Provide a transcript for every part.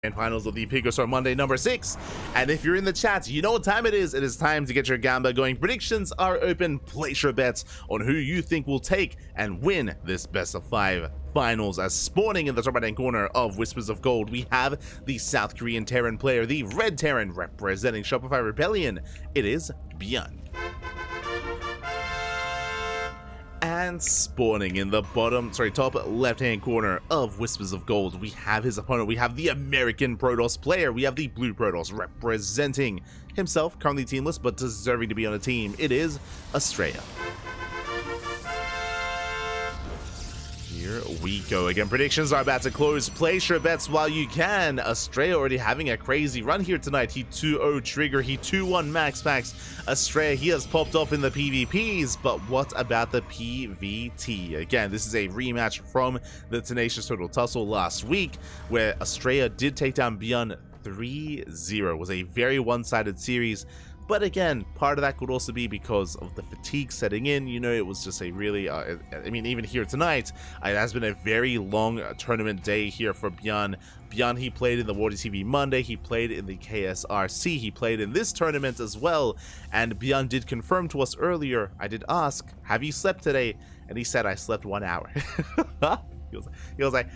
and finals of the PiGosaur Monday number 6. And if you're in the chat, you know what time it is. It is time to get your gamba going. Predictions are open. Place your bets on who you think will take and win this best of 5 finals. As spawning in the top right hand corner of Whispers of Gold, we have the South Korean Terran player, the Red Terran representing Shopify Rebellion. It is ByuN. And spawning in the top left-hand corner of Whispers of Gold, we have his opponent. We have the American Protoss player. We have the Blue Protoss representing himself, currently teamless, but deserving to be on a team. It is Astrea. Here we go again. Predictions are about to close. Place your bets while you can. Astrea already having a crazy run here tonight. He 2-0 Trigger. He 2-1 Max. Astrea, he has popped off in the PvPs, but what about the PvT? Again, this is a rematch from the Tenacious Total Tussle last week, where Astrea did take down ByuN 3-0. It was a very one-sided series. But again, part of that could also be because of the fatigue setting in. You know, it was just a really, I mean, even here tonight, it has been a very long tournament day here for ByuN. ByuN, he played in the TV Monday, he played in the KSRC, he played in this tournament as well. And ByuN did confirm to us earlier, I did ask, have you slept today? And he said, I slept 1 hour. He was like,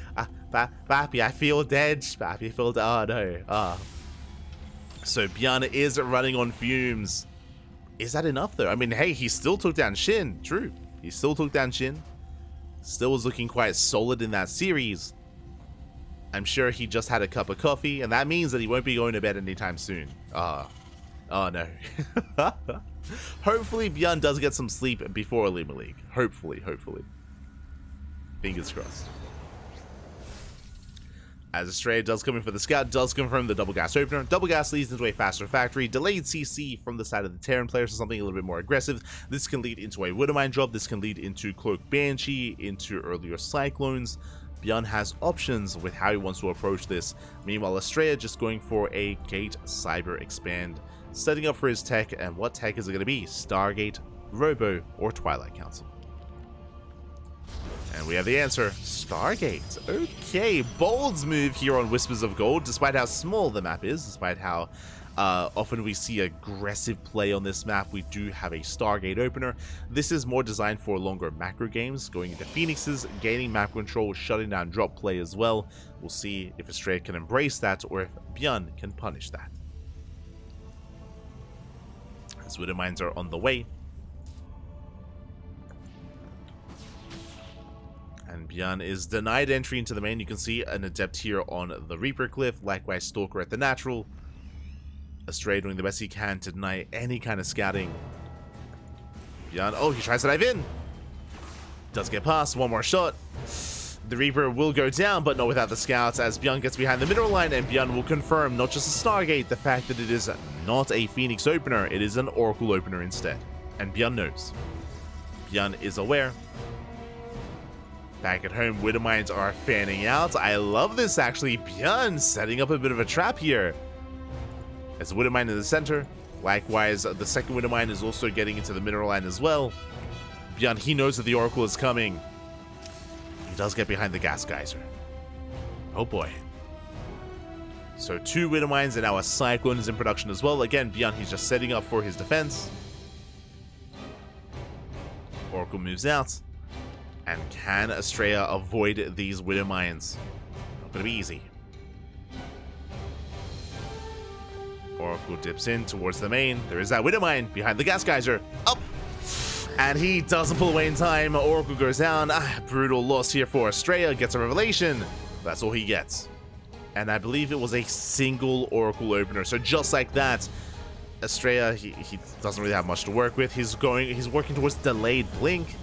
Papi, I feel dead. Papi, I feel dead. Oh, no. So ByuN is running on fumes. Is that enough though? I mean, hey, he still took down Shin. True. He still took down Shin. Still was looking quite solid in that series. I'm sure he just had a cup of coffee, and that means that he won't be going to bed anytime soon. Oh no. Hopefully ByuN does get some sleep before Lima League. Hopefully. Fingers crossed. As Astrea does come in for the scout, does confirm the double gas opener. Double gas leads into a faster factory. Delayed CC from the side of the Terran player, so something a little bit more aggressive. This can lead into a Widowmine drop. This can lead into Cloak Banshee, into earlier Cyclones. ByuN has options with how he wants to approach this. Meanwhile, Astrea just going for a Gate Cyber Expand, setting up for his tech. And what tech is it going to be? Stargate, Robo, or Twilight Council? And we have the answer, Stargate. Okay, bold move here on Whispers of Gold, despite how small the map is, despite how often we see aggressive play on this map. We do have a Stargate opener. This is more designed for longer macro games, going into Phoenixes, gaining map control, shutting down drop play as well. We'll see if Astrea can embrace that or if ByuN can punish that. As Widowmines are on the way. And ByuN is denied entry into the main. You can see an Adept here on the Reaper Cliff. Likewise, Stalker at the Natural. Astrea doing the best he can to deny any kind of scouting. ByuN, oh, he tries to dive in. Does get past. One more shot. The Reaper will go down, but not without the scouts, as ByuN gets behind the middle line, and ByuN will confirm not just a Stargate, the fact that it is not a Phoenix opener. It is an Oracle opener instead. And ByuN knows. ByuN is aware. Back at home, Widowmines are fanning out. I love this, actually. ByuN setting up a bit of a trap here. As Widowmine in the center. Likewise, the second Widowmine is also getting into the mineral line as well. ByuN, he knows that the Oracle is coming. He does get behind the gas geyser. Oh boy. So 2 Widowmines and now a Cyclone is in production as well. Again, ByuN, he's just setting up for his defense. Oracle moves out. And can Astrea avoid these Widowmines? Not gonna be easy. Oracle dips in towards the main. There is that Widowmine behind the gas geyser. Up! And he doesn't pull away in time. Oracle goes down. Brutal loss here for Astrea. Gets a revelation. That's all he gets. And I believe it was a single Oracle opener. So just like that, Astrea, he doesn't really have much to work with. He's working towards delayed blink.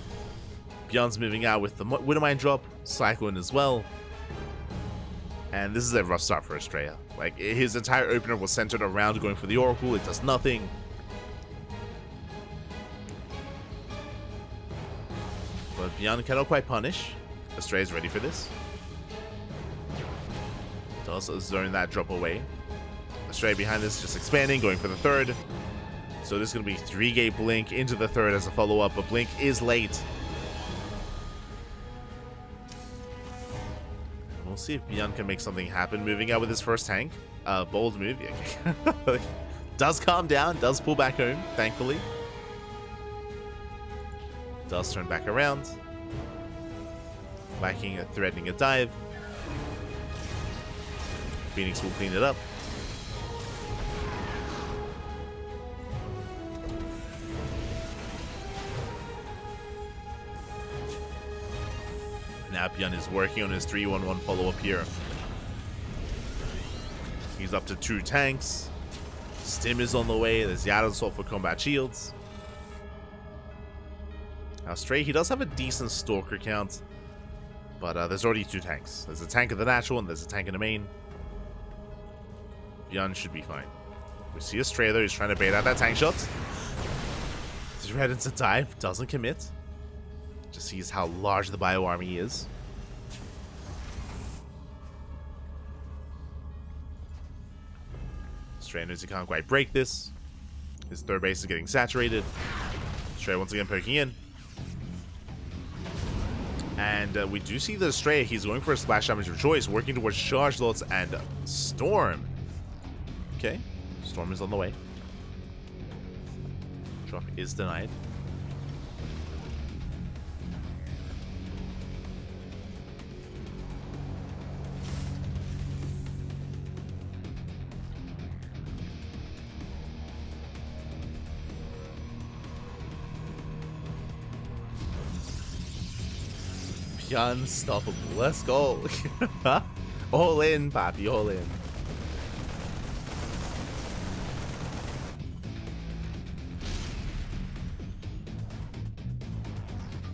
ByuN's moving out with the Widowmine drop, Cyclone as well. And this is a rough start for Astrea. Like, his entire opener was centered around going for the Oracle. It does nothing. But ByuN cannot quite punish. Astrea is ready for this. Does zone that drop away. Astrea behind this, just expanding, going for the third. So this is going to be 3-gate blink into the third as a follow-up, but blink is late. We'll see if ByuN can make something happen. Moving out with his first tank. Bold move. Yeah. Does calm down. Does pull back home, thankfully. Does turn back around. Whacking, threatening a dive. Phoenix will clean it up. Now ByuN is working on his 3-1-1 follow-up here. He's up to 2 tanks. Stim is on the way. There's Yadon for combat shields. Now Astrea, he does have a decent Stalker count. But there's already 2 tanks. There's a tank in the natural and there's a tank in the main. ByuN should be fine. We see Astrea though, he's trying to bait out that tank shot. Threatens a dive, doesn't commit. Just sees how large the bio army is. Astrea knows he can't quite break this. His third base is getting saturated. Astrea once again poking in. And we do see the Astrea, he's going for a splash damage of choice, working towards charge lots and Storm. Okay, Storm is on the way. Drop is denied. Unstoppable. Let's go. All in, Papi, all in.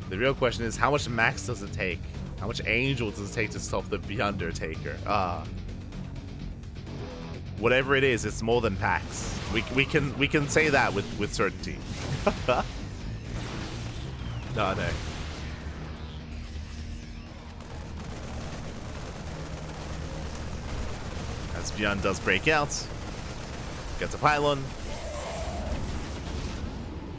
The real question is, how much max does it take? How much angel does it take to stop the Undertaker? Whatever it is, it's more than Pax. We can say that with certainty. No. As ByuN does break out, gets a pylon.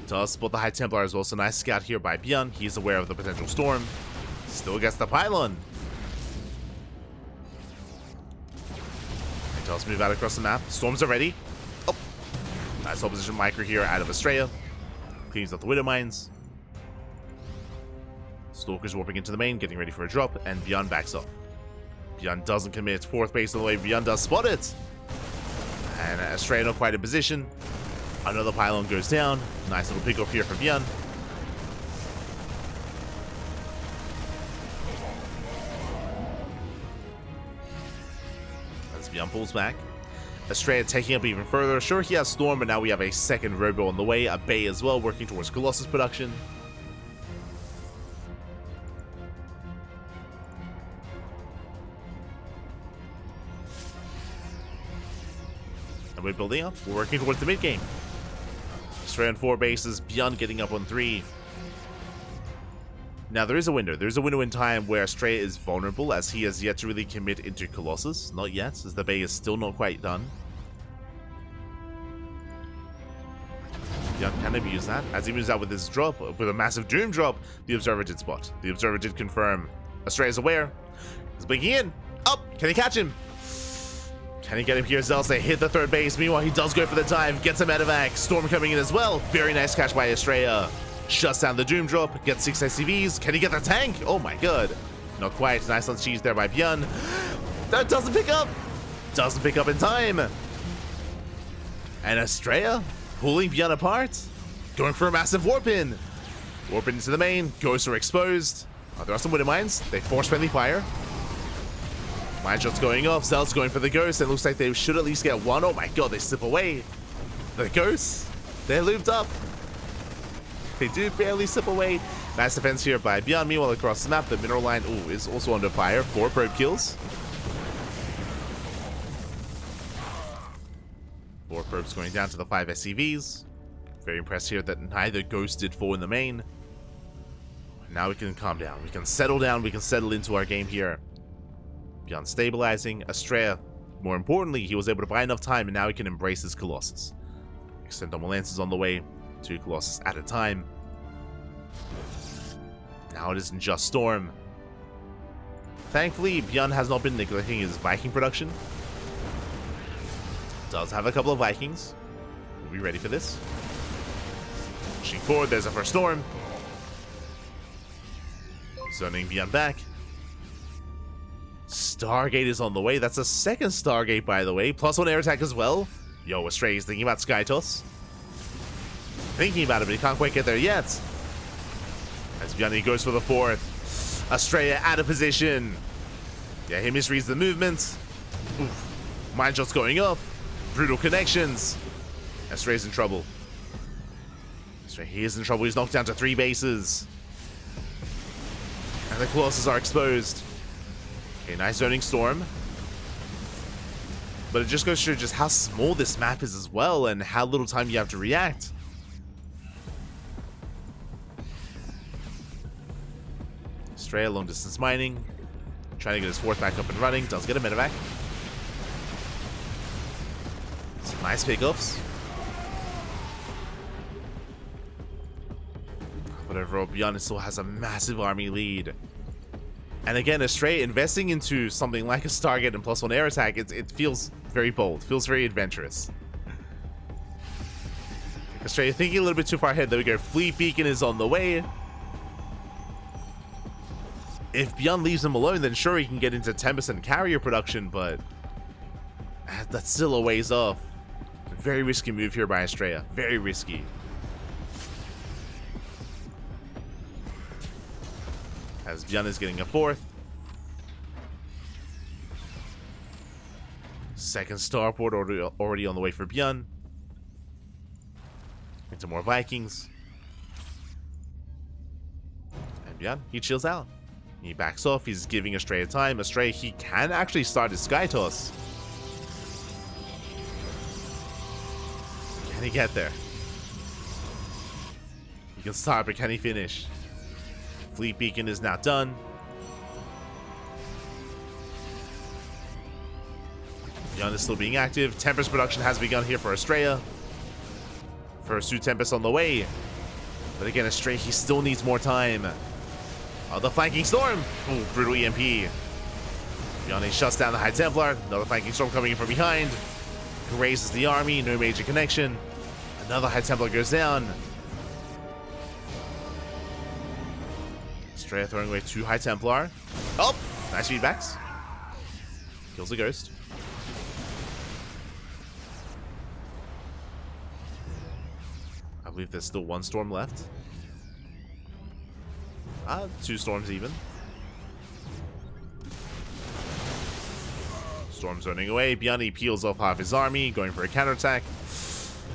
Does spot the High Templar as well, so nice scout here by ByuN. He's aware of the potential storm. Still gets the pylon. He does move out across the map. Storms are ready. Oh, nice opposition micro here out of Astrea. Cleans up the Widow Mines. Stalker's warping into the main, getting ready for a drop, and ByuN backs up. ByuN doesn't commit. Fourth base on the way. ByuN does spot it. And Astrea not quite in position. Another pylon goes down. Nice little pick off here for ByuN. As ByuN pulls back. Astrea taking up even further. Sure, he has Storm, but now we have a second Robo on the way. A Bay as well, working towards Colossus production. And we're building up. We're working towards the mid game. Astrea on 4 bases. ByuN getting up on 3. Now there is a window. There's a window in time where Astrea is vulnerable, as he has yet to really commit into Colossus. Not yet, as the Bay is still not quite done. ByuN can abuse that. As he moves out with his drop, with a massive Doom drop, the Observer did spot. The Observer did confirm. Astrea is aware. He's blinking in. Up! Can he catch him? Can he get him here? Zelsa hit the third base. Meanwhile, he does go for the dive. Gets a medevac. Storm coming in as well. Very nice catch by Astrea. Shuts down the Doom drop. Gets 6 SCVs. Can he get the tank? Oh my god. Not quite. Nice on cheese there by ByuN. That doesn't pick up. Doesn't pick up in time. And Astrea pulling ByuN apart. Going for a massive warp in. Warp into the main. Ghosts are exposed. There are some Widow Mines. They force friendly fire. Mine shot's going off. Zel's going for the ghost. It looks like they should at least get one. Oh my god, they slip away. The ghosts, they're looped up. They do barely slip away. Nice defense here by ByuN. Meanwhile, across the map, the mineral line is also under fire. 4 probe kills. 4 probes going down to the 5 SCVs. Very impressed here that neither ghost did fall in the main. Now we can calm down. We can settle down. We can settle into our game here. ByuN stabilizing. Astrea, more importantly, he was able to buy enough time, and now he can embrace his Colossus. Extend double lances on the way. 2 Colossus at a time. Now it isn't just Storm. Thankfully, ByuN has not been neglecting his Viking production. Does have a couple of Vikings. We'll be ready for this. Pushing forward, there's a first storm. Zoning ByuN back. Stargate is on the way. That's a second Stargate, by the way. +1 air attack as well. Yo, Astrea is thinking about Sky Toss. Thinking about it, but he can't quite get there yet. As ByuN goes for the fourth. Astrea out of position. Yeah, he misreads the movement. Oof. Mind shots going up. Brutal connections. Astrea's in trouble. Astrea, he is in trouble. He's knocked down to 3 bases. And the Colossus are exposed. Okay, nice zoning storm. But it just goes to show just how small this map is as well, and how little time you have to react. Astrea long distance mining. Trying to get his fourth back up and running. Does get a medevac. Some nice pickups. But overall, ByuN still has a massive army lead. And again, Astrea investing into something like a Stargate and +1 air attack, it feels very bold, feels very adventurous. Astrea thinking a little bit too far ahead. There we go. Fleet Beacon is on the way. If ByuN leaves him alone, then sure he can get into 10% carrier production, but that's still a ways off. Very risky move here by Astrea. Very risky. As ByuN is getting a fourth. Second starport already on the way for ByuN. Into more Vikings. And ByuN, he chills out. He backs off. He's giving Astrea time. Astrea, he can actually start his Sky Toss. Can he get there? He can start, but can he finish? Fleet Beacon is now done. ByuN is still being active. Tempest production has begun here for Astrea. First 2 Tempests on the way. But again, Astrea, he still needs more time. Oh, the flanking storm. Ooh, brutal EMP. ByuN shuts down the High Templar. Another flanking storm coming in from behind. Raises the army. No major connection. Another High Templar goes down. Astrea throwing away 2 High Templar. Oh, nice feedbacks. Kills the ghost. I believe there's still 1 storm left. 2 storms even. Storm zoning away. ByuN peels off half his army, going for a counterattack.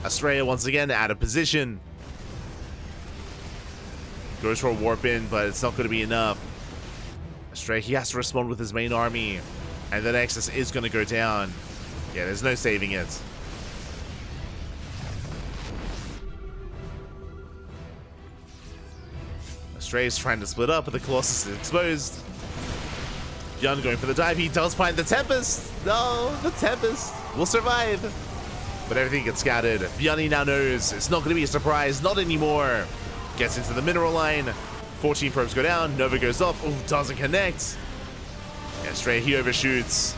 Astrea once again out of position. Goes for a warp in, but it's not going to be enough. Astrea, he has to respond with his main army. And the Nexus is going to go down. Yeah, there's no saving it. Astrea is trying to split up, but the Colossus is exposed. ByuN going for the dive. He does find the Tempest. No, the Tempest will survive. But everything gets scattered. ByuN now knows it's not going to be a surprise. Not anymore. Gets into the mineral line. 14 probes go down. Nova goes off. Oh, doesn't connect. Astrea, he overshoots.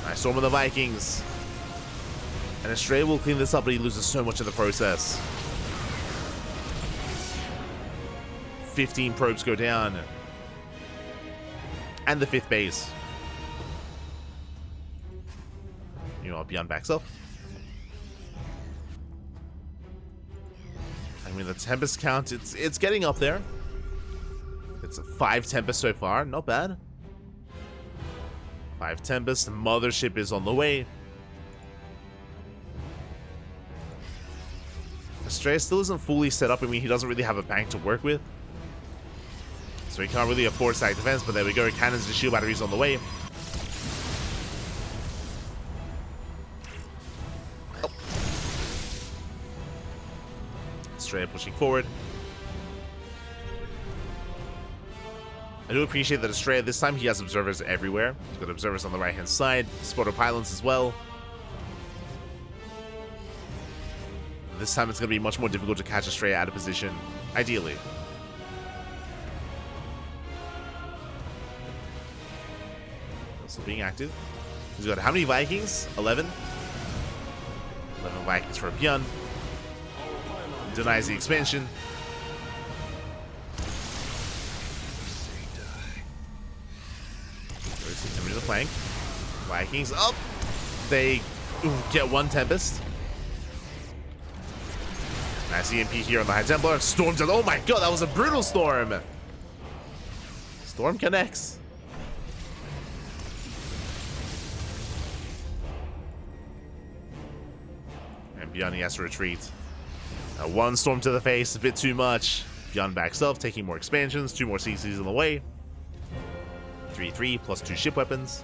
Nice storm on the Vikings. And Astrea will clean this up, but he loses so much in the process. 15 probes go down. And the 5th base. You know what? ByuN backs up. I mean, the Tempest count, it's getting up there. It's a 5 Tempest so far. Not bad. 5 Tempest. Mothership is on the way. Astrea still isn't fully set up. I mean, he doesn't really have a bank to work with. So he can't really afford stack defense, but there we go. Cannons and shield batteries on the way. Oh. Astrea pushing forward. I do appreciate that Astrea, this time he has observers everywhere. He's got observers on the right-hand side, spotter pylons as well. This time it's going to be much more difficult to catch Astrea out of position, ideally. still being active. He's got how many Vikings? 11. 11 Vikings for ByuN. Denies the expansion. Coming to the flank. Vikings up. They get one Tempest. Nice EMP here on the High Templar. Storm's out. Oh my god, that was a brutal storm. Storm connects. And ByuN, he has to retreat. One storm to the face, a bit too much. ByuN backs up, taking more expansions, 2 more CCs on the way. 3/3 plus 2 ship weapons.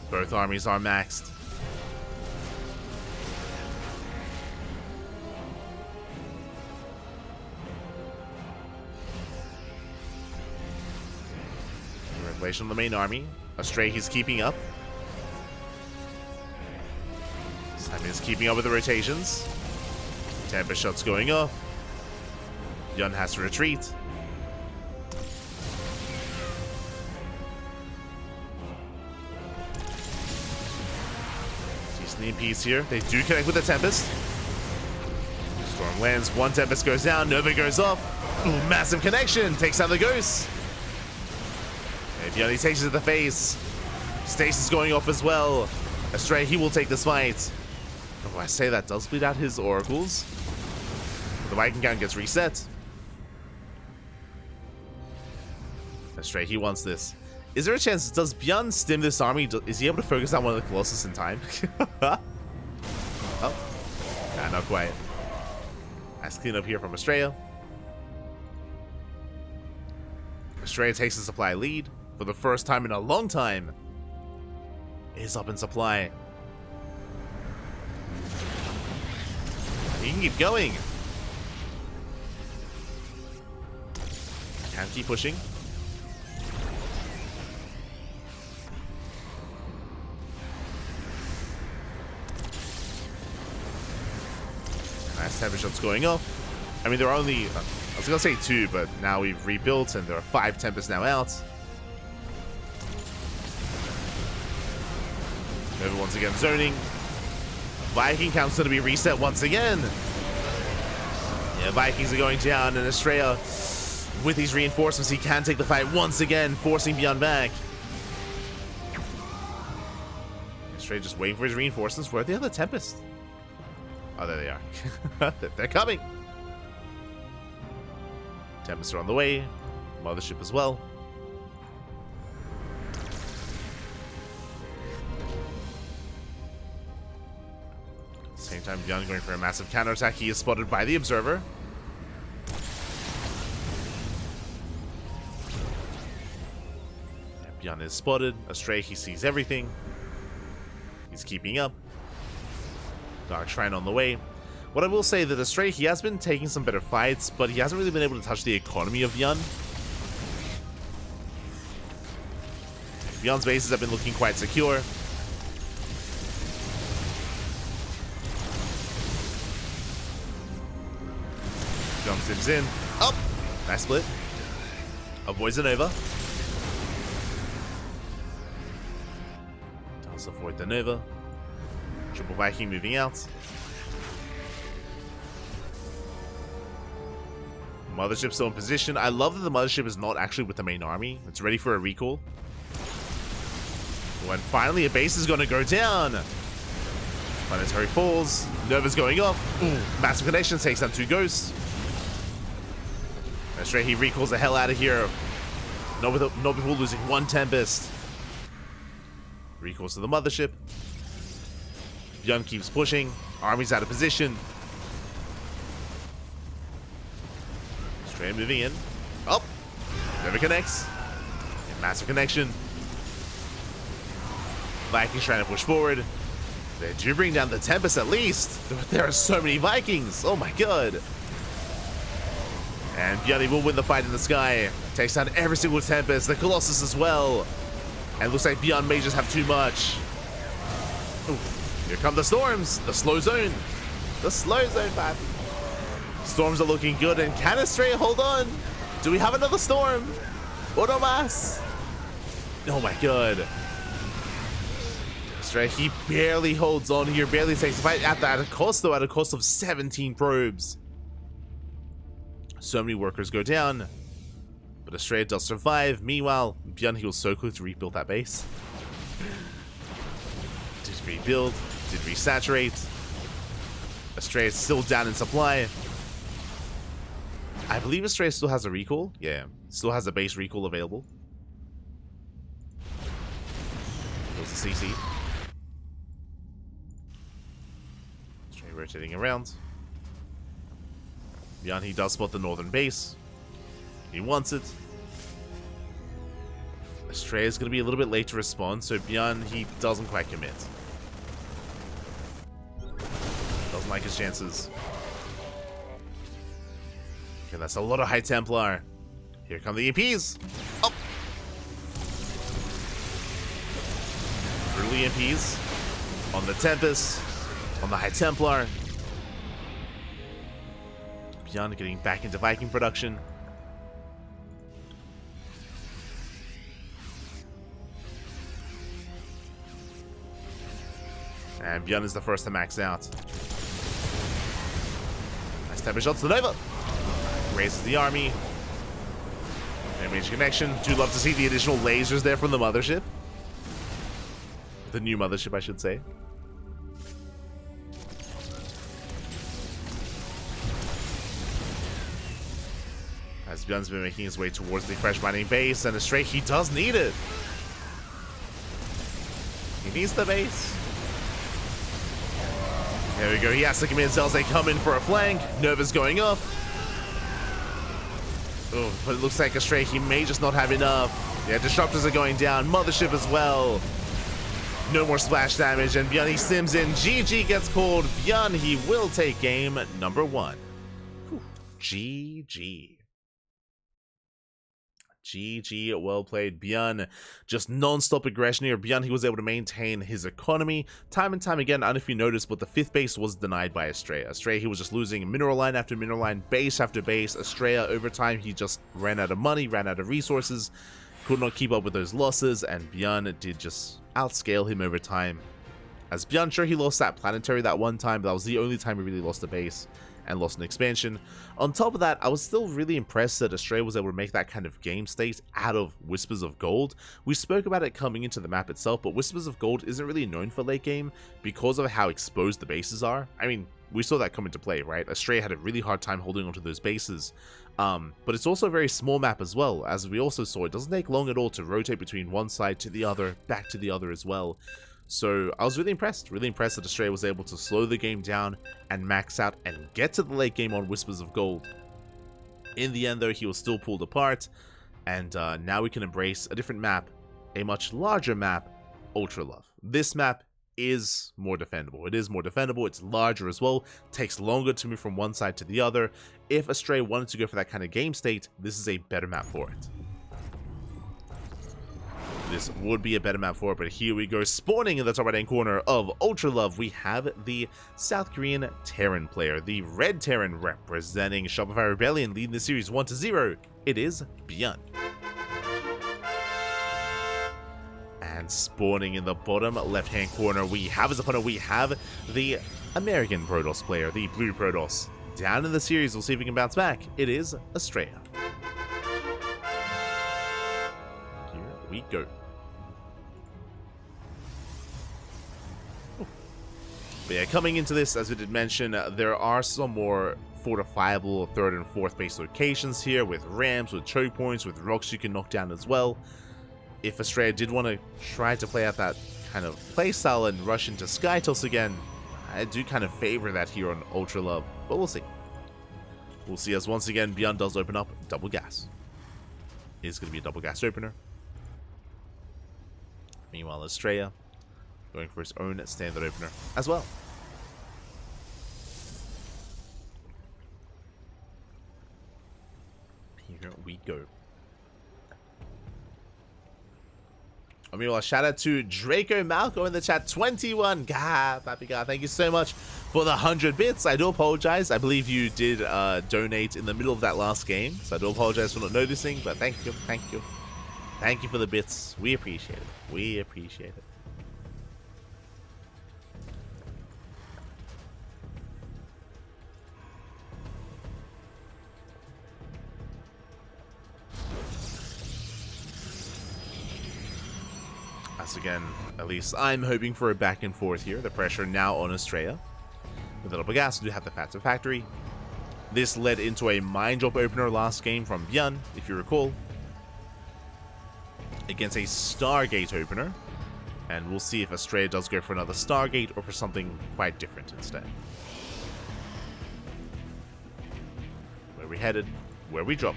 Both armies are maxed. Regulation on the main army. Astrea, he's keeping up. Simon is keeping up with the rotations. Tempest shots going off. ByuN has to retreat. Decent EMPs here. They do connect with the Tempest. Storm lands. One Tempest goes down. Nova goes off. Ooh, massive connection. Takes out the Ghost. ByuN, he takes it to the face. Stasis going off as well. Astrea, he will take this fight. Oh, I say that does bleed out his oracles. The Viking count gets reset. Astrea, he wants this. Is there a chance, does ByuN stim this army? Is he able to focus on one of the Colossus in time? Oh. Nah, not quite. Nice clean up here from Astrea. Astrea takes the supply lead. For the first time in a long time, is up in supply. He can keep going. Can keep pushing. Nice Tempest shots going off. I mean, there are only, I was gonna say 2, but now we've rebuilt and there are 5 Tempests now out. Nova once again zoning. Viking count's going to be reset once again. Yeah, Vikings are going down, and Astrea, with these reinforcements, he can take the fight once again, forcing ByuN back. Astrea just waiting for his reinforcements. Where are the other Tempests? Oh, there they are. They're coming. Tempests are on the way. Mothership as well. Same time, ByuN going for a massive counterattack. He is spotted by the Observer. ByuN is spotted. Astrea, he sees everything. He's keeping up. Dark Shrine on the way. What I will say that Astrea, he has been taking some better fights, but he hasn't really been able to touch the economy of ByuN. ByuN's bases have been looking quite secure. ByuN zips in. Oh! Nice split. Avoids the Nova. Does avoid the Nova. Triple Viking moving out. Mothership still in position. I love that the Mothership is not actually with the main army. It's ready for a recall. When finally a base is going to go down. Planetary falls. Nova's going off. Ooh, massive connection takes down 2 ghosts. Astrea, he recalls the hell out of here. Not before losing 1 Tempest. Recalls to the Mothership. ByuN keeps pushing. Army's out of position. Astrea moving in. Oh! Never connects. And massive connection. Vikings trying to push forward. They do bring down the Tempest at least. There are so many Vikings. Oh my god. And ByuN will win the fight in the sky. Takes down every single Tempest. The Colossus as well. And looks like ByuN may just have too much. Ooh. Here come the storms. The slow zone. The slow zone, man. Storms are looking good, and can Astrea hold on? Do we have another storm? Uno más. Oh my god. Astrea, he barely holds on here, barely takes the fight at a cost though, at a cost of 17 probes. So many workers go down, but Astrea does survive. Meanwhile, ByuN, he was so close to rebuild that base. Did rebuild, did resaturate. Astrea is still down in supply. I believe Astrea still has a recall. Yeah, still has a base recall available. There's a CC. Astrea rotating around. ByuN, he does spot the northern base. He wants it. Astrea is going to be a little bit late to respond, so ByuN, he doesn't quite commit. Doesn't like his chances. Okay, that's a lot of High Templar. Here come the EMPs. Oh! Early EMPs on the Tempest, on the High Templar. ByuN getting back into Viking production. And ByuN is the first to max out. Nice temper shots to Nova. Raises the army. Damage connection. Do love to see the additional lasers there from the mothership. The new mothership, I should say. As ByuN's been making his way towards the fresh mining base, and Astrea, he does need it. He needs the base. There we go. He has to command cells. They come in for a flank. Nova's going up. Oh, but it looks like Astrea, he may just not have enough. Yeah, disruptors are going down. Mothership as well. No more splash damage, and ByuN, he sims in. GG gets called. ByuN, he will take game number 1. Whew. GG. GG, well played. ByuN, just non-stop aggression here. ByuN, he was able to maintain his economy time and time again. I don't know if you noticed, but the 5th base was denied by Astrea. Astrea, he was just losing mineral line after mineral line, base after base. Astrea, over time, he just ran out of money, ran out of resources, could not keep up with those losses, and ByuN did just outscale him over time. As ByuN, sure, he lost that planetary that one time, but that was the only time he really lost a base and lost an expansion. On top of that, I was still really impressed that Astrea was able to make that kind of game state out of Whispers of Gold. We spoke about it coming into the map itself, but Whispers of Gold isn't really known for late game because of how exposed the bases are. I mean, we saw that come into play, right? Astrea had a really hard time holding onto those bases. But it's also a very small map as well. As we also saw, it doesn't take long at all to rotate between one side to the other, back to the other as well. So I was really impressed that Astrea was able to slow the game down and max out and get to the late game on Whispers of Gold. In the end though, he was still pulled apart, and now we can embrace a different map, a much larger map, Ultra Love. This map is more defendable. It is more defendable, it's larger as well, takes longer to move from one side to the other. If Astrea wanted to go for that kind of game state, this is a better map for it. This would be a better map for it, but here we go. Spawning in the top right-hand corner of Ultra Love, we have the South Korean Terran player, the Red Terran representing Shopify Rebellion, leading the series 1-0. It is ByuN. And spawning in the bottom left-hand corner, we have as opponent, we have the American Protoss player, the Blue Protoss. Down in the series, we'll see if we can bounce back. It is Astrea. Here we go. But yeah, coming into this, as we did mention, there are some more fortifiable 3rd and 4th base locations here with ramps, with choke points, with rocks you can knock down as well. If Astrea did want to try to play out that kind of playstyle and rush into Skytoss again, I do kind of favor that here on Ultra Love, but we'll see. We'll see as once again ByuN does open up double gas. It is going to be a double gas opener. Meanwhile, Astrea going for his own standard opener as well. Here we go. Meanwhile, shout out to Draco Malco in the chat. 21 God, Pappy God, thank you so much for the 100 bits. I do apologize. I believe you did donate in the middle of that last game, so I do apologize for not noticing, but thank you. Thank you for the bits. We appreciate it. We appreciate it. As again, at least I'm hoping for a back and forth here. The pressure now on Astrea. With a little gas, we do have the Phantom Factory. This led into a mine drop opener last game from ByuN, if you recall. Against a Stargate opener. And we'll see if Astrea does go for another Stargate or for something quite different instead. Where we headed, where we drop.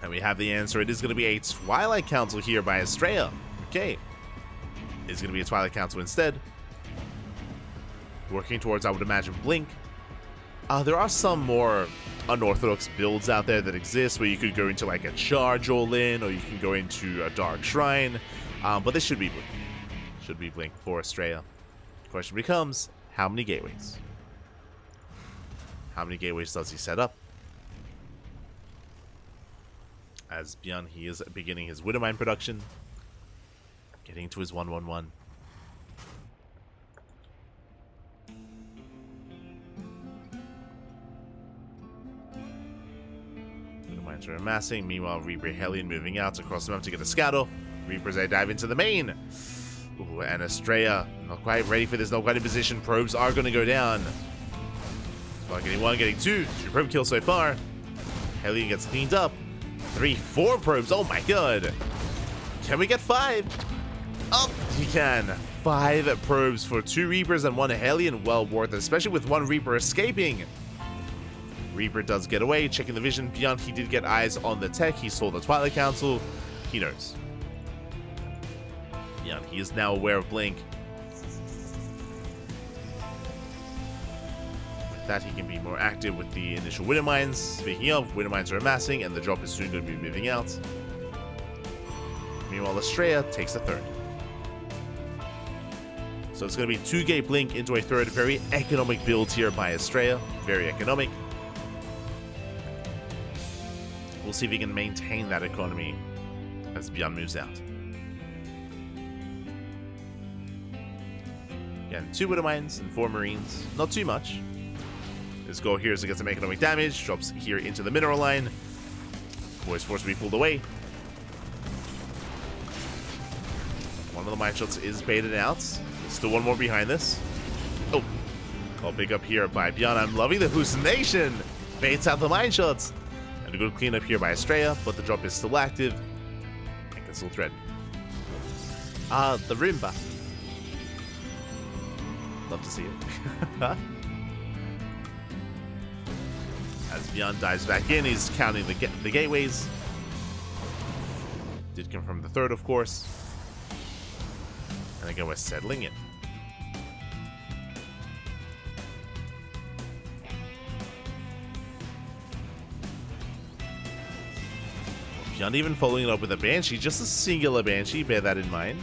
And we have the answer. It is going to be a Twilight Council here by Astrea. Okay. It's going to be a Twilight Council instead. Working towards, I would imagine, Blink. There are some more unorthodox builds out there that exist where you could go into like a Charge All-In or you can go into a Dark Shrine. But this should be Blink. Should be Blink for Astrea. The question becomes, how many gateways? How many gateways does he set up? As ByuN, he is beginning his Widowmine production. Getting to his 1-1-1. Widowmines are amassing. Meanwhile, Reaper Hellion moving out across the map to get a scout off. Reapers, they dive into the main. Ooh, and Astrea, not quite ready for this, not quite in position. Probes are going to go down. Well, getting one, getting two. 2 probe kills so far. Hellion gets cleaned up. 3, 4 probes. Oh my god. Can we get 5? Oh, he can. 5 probes for 2 Reapers and 1 Hellion. Well worth it, especially with 1 Reaper escaping. Reaper does get away, checking the vision. ByuN, he did get eyes on the tech. He saw the Twilight Council. He knows. ByuN, he is now aware of Blink. That he can be more active with the initial Widowmines. Speaking of, Widowmines are amassing and the drop is soon going to be moving out. Meanwhile, Astrea takes a 3rd. So it's going to be 2-gate Blink into a 3rd. Very economic build here by Astrea. Very economic. We'll see if he can maintain that economy as ByuN moves out. Again, 2 Widowmines and 4 Marines. Not too much. His goal here is to get some economic damage. Drops here into the mineral line. Boys forced to be pulled away. One of the mine shots is baited out. There's still one more behind this. Oh. Call big up here by ByuN. I'm loving the hallucination. Baits out the mine shots. And a good cleanup here by Astrea, but the drop is still active. And can still threaten. The Roomba. Love to see it. As ByuN dives back in, he's counting the gateways. Did confirm the 3rd, of course. And again, we're settling in. ByuN even following it up with a Banshee, just a singular Banshee, bear that in mind.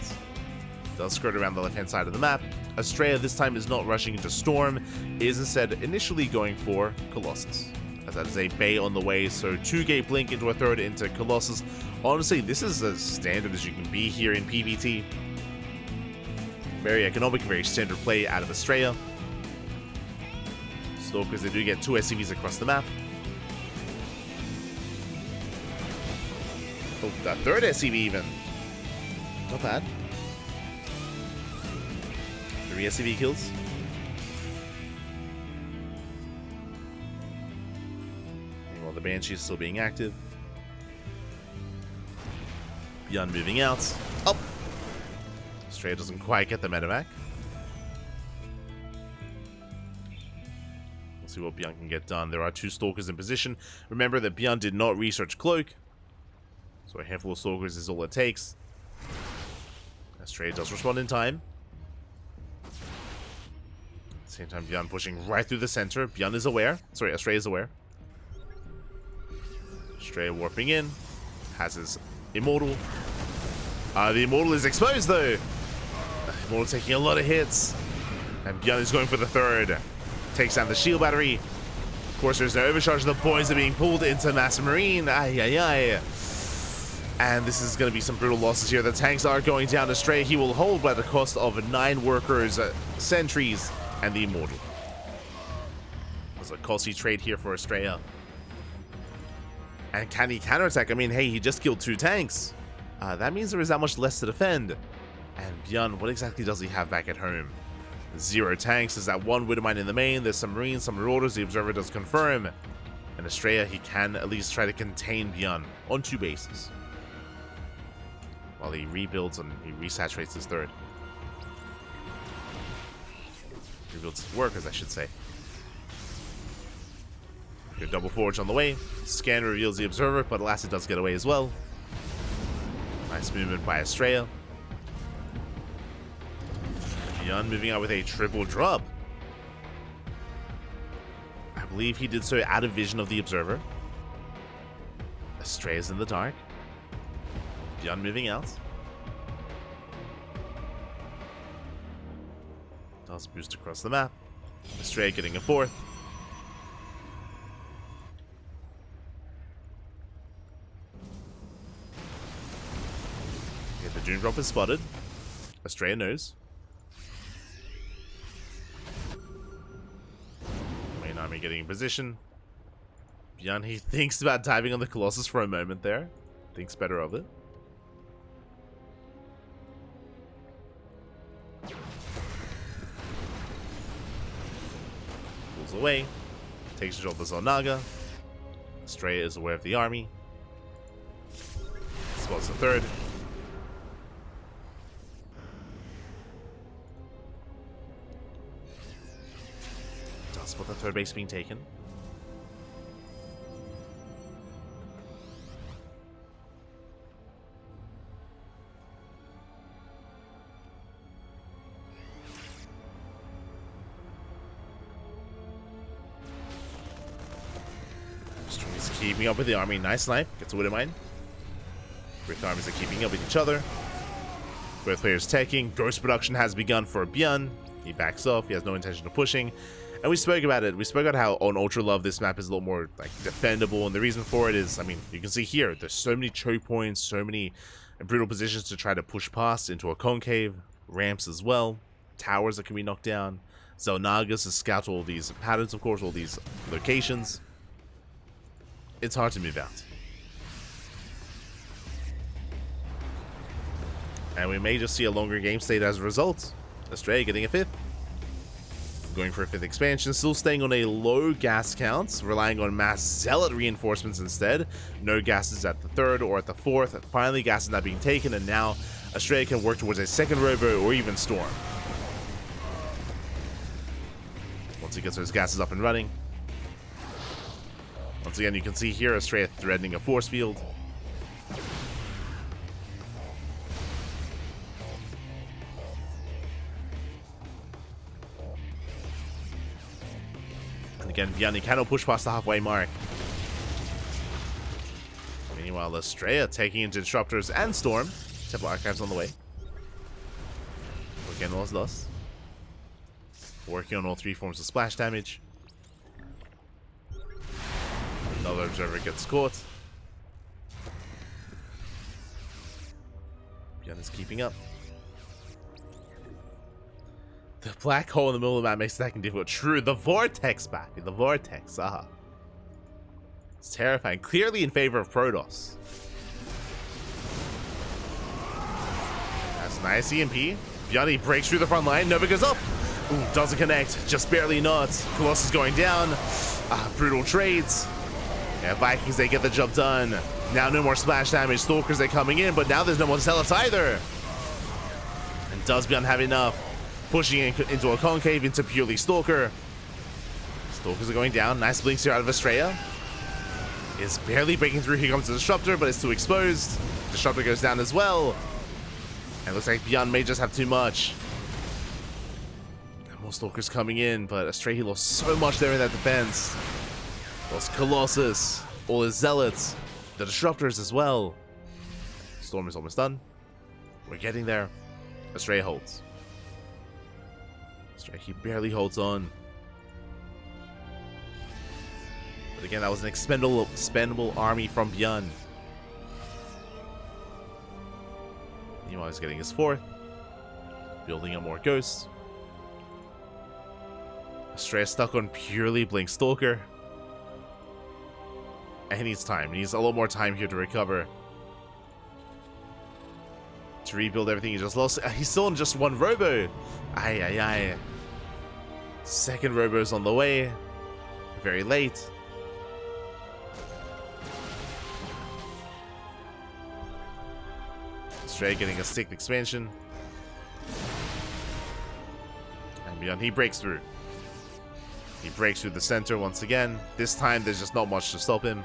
Does skirt around the left-hand side of the map. Astrea this time is not rushing into Storm, is instead initially going for Colossus. As that is a Bay on the way, so 2-gate Blink into a 3rd into Colossus. Honestly, this is as standard as you can be here in PvT. Very economic, very standard play out of Astrea. Stalkers, they do get 2 SCVs across the map. Oh, that 3rd SCV even. Not bad. 3 SCV kills. Meanwhile, the Banshee is still being active. ByuN moving out. Oh! Astrea doesn't quite get the medevac. We'll see what ByuN can get done. There are 2 Stalkers in position. Remember that ByuN did not research Cloak. So a handful of Stalkers is all it takes. Astrea does respond in time. At the same time, ByuN pushing right through the center. ByuN is aware. Sorry, Astrea is aware. Astrea warping in. Has his Immortal. The Immortal is exposed though. Immortal taking a lot of hits. And ByuN is going for the third. Takes down the shield battery. Of course, there's no overcharge. The boys are being pulled into Master Marine. And this is going to be some brutal losses here. The tanks are going down. Astrea, he will hold by the cost of 9 workers, sentries, and the Immortal. It's a costly trade here for Astrea. And can he counterattack? I mean, hey, he just killed 2 tanks. That means there is that much less to defend. And ByuN, what exactly does he have back at home? 0 tanks. There's that 1 Widowmine in the main. There's some Marines, some Marauders. The Observer does confirm. And Astrea, he can at least try to contain ByuN on 2 bases. While he rebuilds and he resaturates his third. Rebuilds his workers, I should say. Good double forge on the way. Scan reveals the Observer, but alas, it does get away as well. Nice movement by Astrea. ByuN moving out with a triple drop. I believe he did so out of vision of the Observer. Astrea's in the dark. ByuN moving out. Does boost across the map. Astrea getting a 4th. Okay, the Dune drop is spotted. Astrea knows. Main army getting in position. ByuN, he thinks about diving on the Colossus for a moment there. Thinks better of it. Pulls away. Takes control of the Xel'Naga. Astrea is aware of the army. Spots the third. Does spot the third base being taken. Keeping up with the army. Nice snipe. Gets a Widowmine. Both armies are keeping up with each other. Both players taking. Ghost production has begun for ByuN. He backs off. He has no intention of pushing. And we spoke about it. We spoke about how on Ultra Love this map is a little more like defendable. And the reason for it is, I mean, you can see here, there's so many choke points, so many brutal positions to try to push past into a concave. Ramps as well. Towers that can be knocked down. Xel'Nagas to scout all these patterns, of course, all these locations. It's hard to move out. And we may just see a longer game state as a result. Astrea getting a 5th. Going for a 5th expansion. Still staying on a low gas count. Relying on mass zealot reinforcements instead. No gases at the 3rd or at the 4th. Finally, gas is not being taken. And now Astrea can work towards a 2nd robo or even storm. Once he gets those gases up and running. Once again, you can see here Astrea threatening a force field. And again, ByuN cannot push past the halfway mark. Meanwhile, Astrea taking into Disruptors and Storm. Temple Archives on the way. Again, was lost. Working on all 3 forms of splash damage. Another Observer gets caught. ByuN is keeping up. The black hole in the middle of the map makes attacking difficult. True, the Vortex back. The Vortex, It's terrifying. Clearly in favor of Protoss. That's a nice EMP. ByuN breaks through the front line. Nova goes up. Ooh, doesn't connect. Just barely not. Colossus going down. Brutal trades. Yeah, Vikings, they get the job done. Now no more splash damage. Stalkers, they're coming in, but now there's no more Zealots either. And does ByuN have enough? Pushing into a concave, into purely Stalker. Stalkers are going down. Nice blinks here out of Astrea. Is barely breaking through. Here comes the Disruptor, but it's too exposed. Disruptor goes down as well. And looks like ByuN may just have too much. More Stalkers coming in, but Astrea lost so much there in that defense. Lost Colossus, all his Zealots, the Disruptors as well. Storm is almost done. We're getting there. Astrea holds. Astrea, he barely holds on. But again, that was an expendable army from ByuN. Meanwhile, he's getting his 4th. Building up more ghosts. Astrea stuck on purely Blink Stalker. And he needs time. He needs a little more time here to recover. To rebuild everything he just lost. He's still on just 1 robo. Aye, aye, aye. Second robo's on the way. Very late. Astrea getting a 6th expansion. And ByuN, he breaks through. He breaks through the center once again. This time, there's just not much to stop him.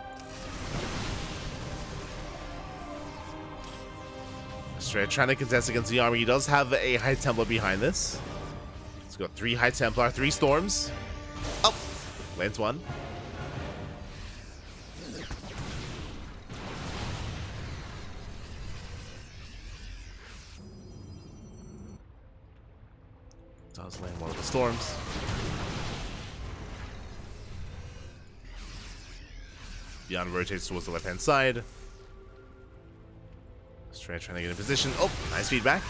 Astrea trying to contest against the army. He does have a High Templar behind this. He's got 3 High Templar, 3 Storms. Oh! Lands 1. Does land one of the Storms. ByuN rotates towards the left-hand side. Astrea trying to get in position. Oh, nice feedback.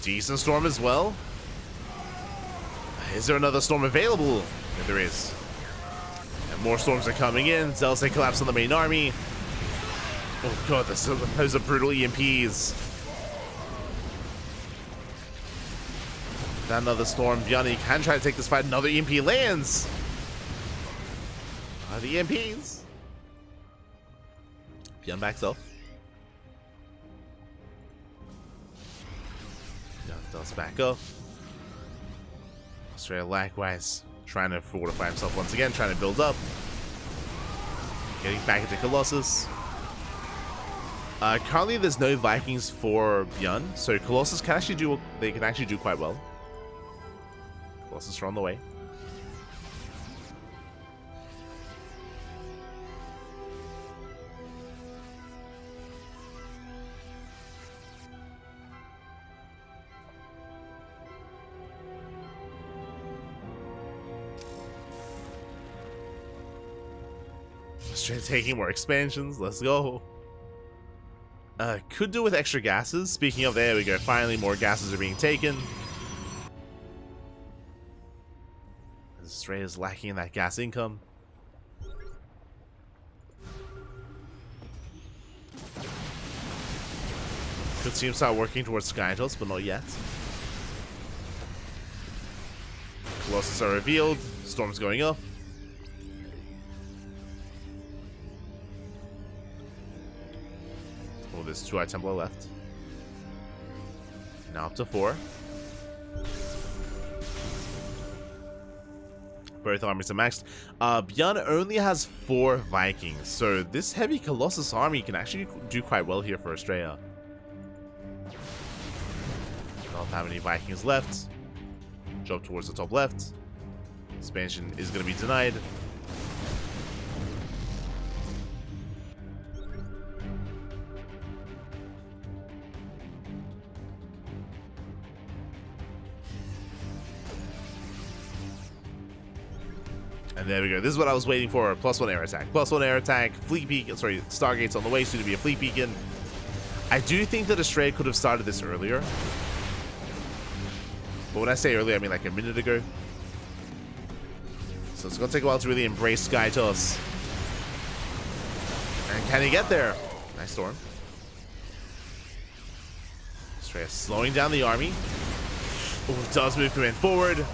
Decent Storm as well. Is there another Storm available? Yeah, there is. And more Storms are coming in. Zealous collapse on the main army. Oh god, those are brutal EMPs. Another Storm. ByuN, he can try to take this fight. Another EMP lands. The EMPs. ByuN backs off. ByuN does back up. Astrea likewise trying to fortify himself once again, trying to build up. Getting back into Colossus. Currently there's no Vikings for ByuN, so Colossus can actually do quite well. Colossus are on the way. Astrea taking more expansions. Let's go. Could do with extra gases. Speaking of, there we go. Finally, more gases are being taken. Astrea is lacking in that gas income. Could see him start working towards Skytos, but not yet. Colossus are revealed. Storm's going up. Oh, there's 2 High Templar left. Now up to 4. Both armies are maxed. ByuN only has 4 Vikings, so this heavy Colossus army can actually do quite well here for Astrea. Don't have any Vikings left. Drop towards the top left. Expansion is going to be denied. And there we go. This is what I was waiting for. +1 air attack. +1 air attack. Fleet beacon. Sorry, Stargate's on the way. Soon to be a fleet beacon. I do think that Astrea could have started this earlier. But when I say earlier, I mean like a minute ago. So it's going to take a while to really embrace Skytos. And can he get there? Nice Storm. Astrea slowing down the army. Oh, does move command forward.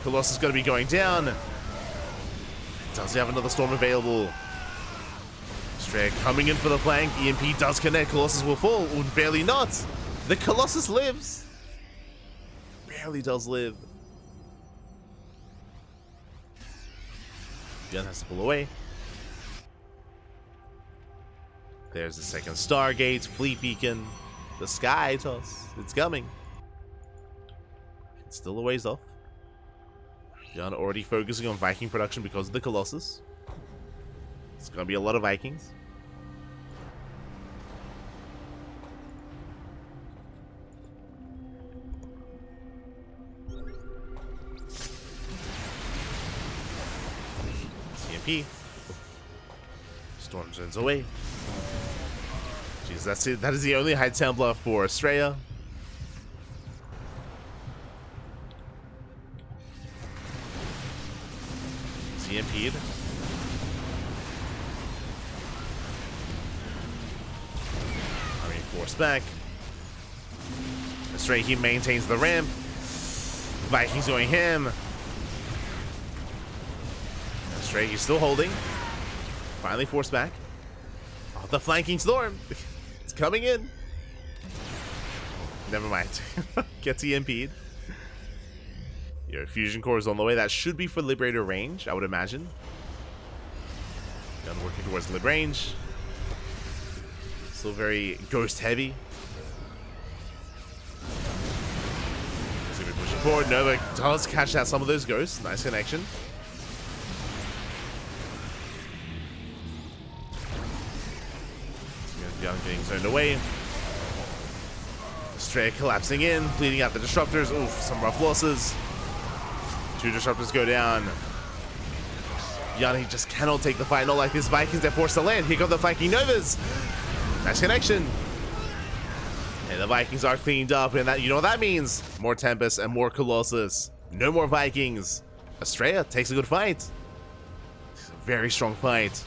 Colossus is going to be going down. Does he have another Storm available? Astrea coming in for the flank. EMP does connect. Colossus will fall. Oh, barely not. The Colossus lives. Barely does live. ByuN has to pull away. There's the second Stargate. Fleet beacon. The sky toss. It's coming. It's still a ways off. ByuN already focusing on Viking production because of the Colossus. It's going to be a lot of Vikings. TvP. Storm zones away. Jeez, that's it. That is the only high Templar for Astrea. EMP'd. I mean, force back. Astrea, he maintains the ramp. Vikings going him. Astrea, he's still holding. Finally forced back. Oh, the flanking storm. It's coming in. Never mind. Gets EMP'd. Your fusion core is on the way. That should be for Liberator range, I would imagine. Gun working towards Lib range. Still very ghost heavy. He's gonna be pushing forward. Nova does catch out some of those ghosts. Nice connection. ByuN getting zoned away. Astrea collapsing in, bleeding out the disruptors. Oof, some rough losses. 2 disruptors go down. ByuN, he just cannot take the fight. Not like his Vikings, they're forced to land. Here come the flanking Novas. Nice connection. And the Vikings are cleaned up, and that, you know what that means? More Tempest and more Colossus. No more Vikings. Astrea takes a good fight. It's a very strong fight.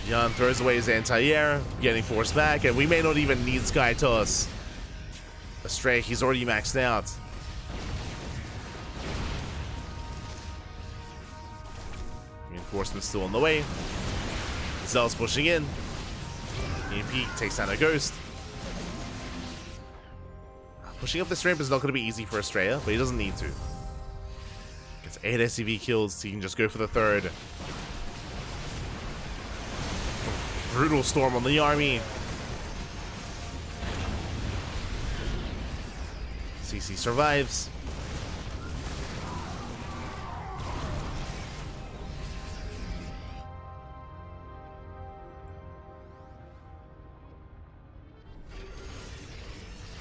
ByuN throws away his anti-air, getting forced back, and we may not even need Sky Toss. Astrea, he's already maxed out. Reinforcements still on the way. Zell's pushing in. EMP takes down a ghost. Pushing up this ramp is not going to be easy for Astrea, but he doesn't need to. Gets 8 SCV kills, so he can just go for the 3rd. Brutal storm on the army. CC survives.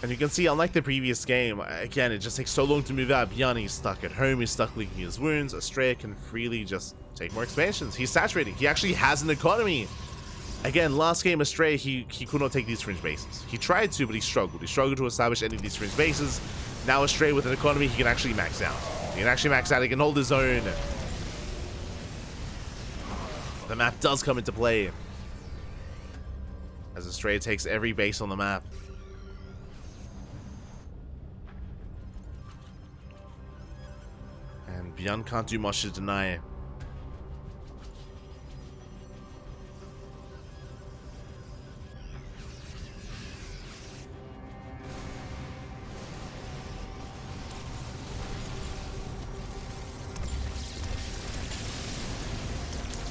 And you can see, unlike the previous game, again, it just takes so long to move out. ByuN, he's stuck at home, he's stuck leaking his wounds. Astrea can freely just take more expansions. He's saturating. He actually has an economy. Again, last game, Astrea, he could not take these fringe bases. He tried to, but he struggled. He struggled to establish any of these fringe bases. Now Astrea, with an economy, he can actually max out. He can actually max out. He can hold his own. The map does come into play, as Astrea takes every base on the map. And ByuN can't do much to deny.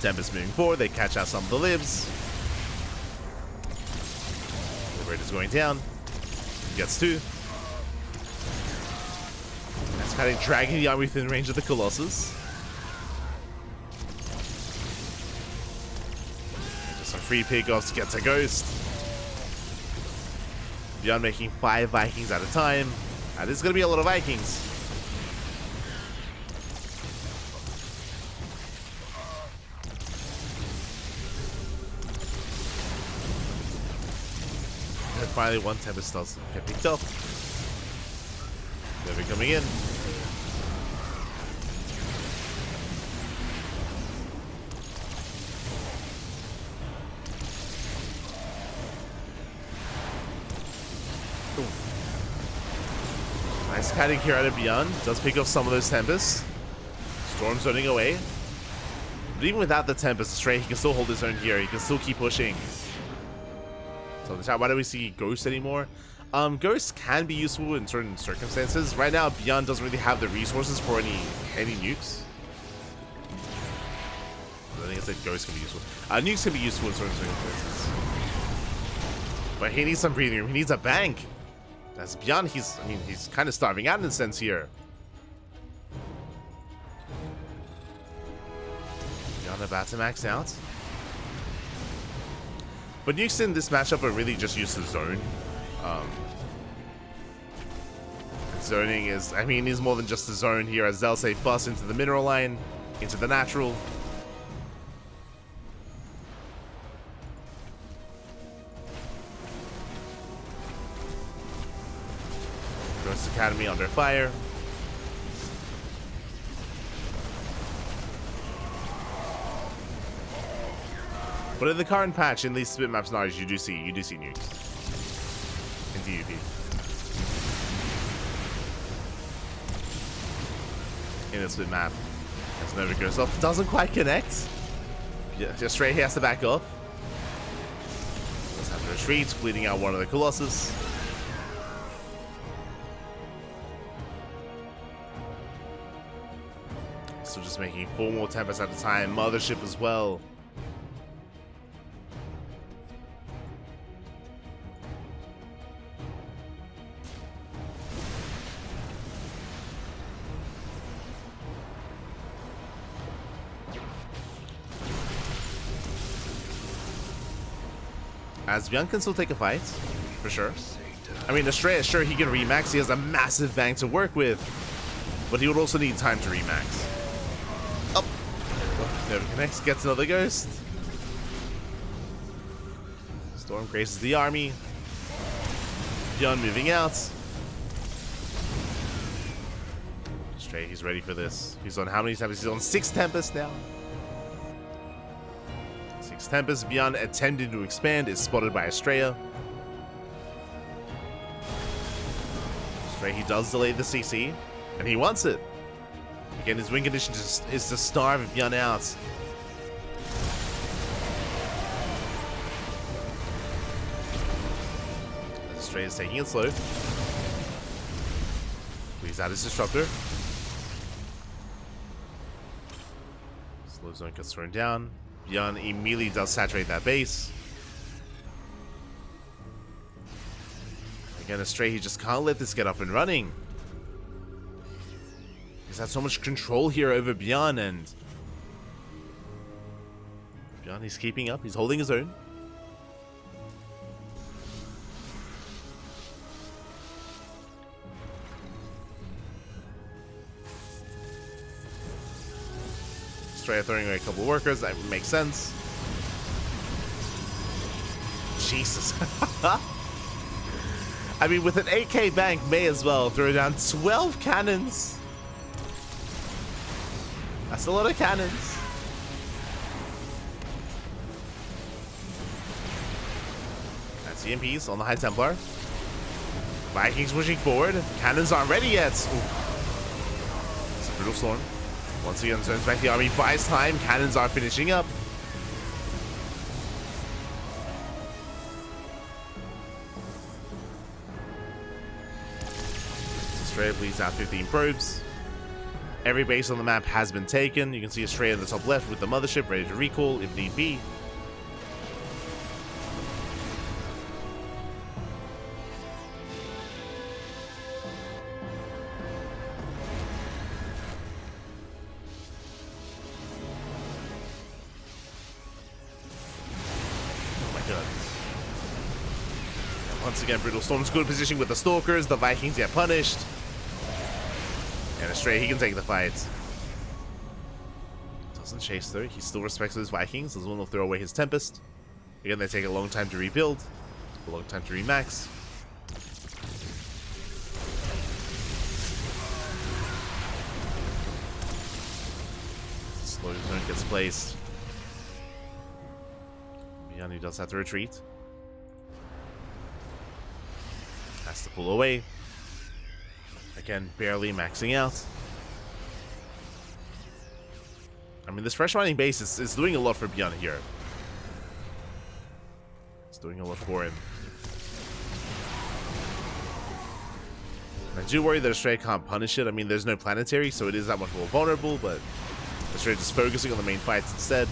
Tempest moving forward, they catch out some of the libs. Liberator's going down. He gets 2. That's kind of dragging the army within range of the Colossus. Just some free pickoffs, gets a ghost. ByuN making 5 Vikings at a time. This is going to be a lot of Vikings. Finally, one Tempest does get picked up. They're coming in. Ooh. Nice kiting here out of ByuN. Does pick up some of those Tempests. Storm zoning away. But even without the Tempest, Astrea, he can still hold his own here. He can still keep pushing. So the chat, why don't we see Ghost anymore? Ghosts can be useful in certain circumstances. Right now, ByuN doesn't really have the resources for any nukes. I think I said Ghosts can be useful. Nukes can be useful in certain circumstances. But he needs some breathing room. He needs a bank. As ByuN, he's kind of starving out in a sense here. ByuN about to max out. But nukes in this matchup are really just used to zone. Zoning is, I mean, he's more than just a zone here as they'll say bust into the mineral line, into the natural. Ghost Academy under fire. But in the current patch, in these split map scenarios, you do see nukes in TvP. In a split map, as Nova goes off, doesn't quite connect. Yeah, just straight, he has to back up. Let's have to retreat, bleeding out one of the Colossus. So just making 4 more Tempests at a time. Mothership as well. As ByuN can still take a fight, for sure. I mean, Astrea, sure, he can remax. He has a massive bank to work with. But he would also need time to remax. Up. Never connects, gets another ghost. Storm graces the army. ByuN moving out. Astrea, he's ready for this. He's on how many Tempests? He's on 6 Tempests now. Tempest ByuN attempting to expand is spotted by Astrea. Astrea, he does delay the CC, and he wants it. Again, his win condition is to starve ByuN out. Astrea is taking it slow. Please out his disruptor. Slow zone gets thrown down. ByuN immediately does saturate that base. Again, Astrea, he just can't let this get up and running. He's had so much control here over ByuN, and ByuN, he's keeping up. He's holding his own. Astrea throwing away a couple of workers, that makes sense. Jesus. I mean, with an 8k bank, may as well throw down 12 cannons. That's a lot of cannons. That's EMPs on the High Templar. Vikings pushing forward. Cannons aren't ready yet. Ooh. It's a brutal storm. Once again, turns back the army, buys time. Cannons are finishing up. Astrea bleeds out 15 probes. Every base on the map has been taken. You can see Astrea in the top left with the mothership ready to recall if need be. Once again, Brutal Storm's good position with the Stalkers. The Vikings get punished. And Astrea, he can take the fight. Doesn't chase though. He still respects those Vikings. Doesn't want to throw away his Tempest. Again, they take a long time to rebuild. A long time to remax. Slow zone gets placed. ByuN does have to retreat. Has to pull away. Again, barely maxing out. I mean, this fresh mining base is doing a lot for ByuN here. It's doing a lot for him. And I do worry that Astrea can't punish it. I mean, there's no planetary, so it is that much more vulnerable, but Astrea just focusing on the main fights instead.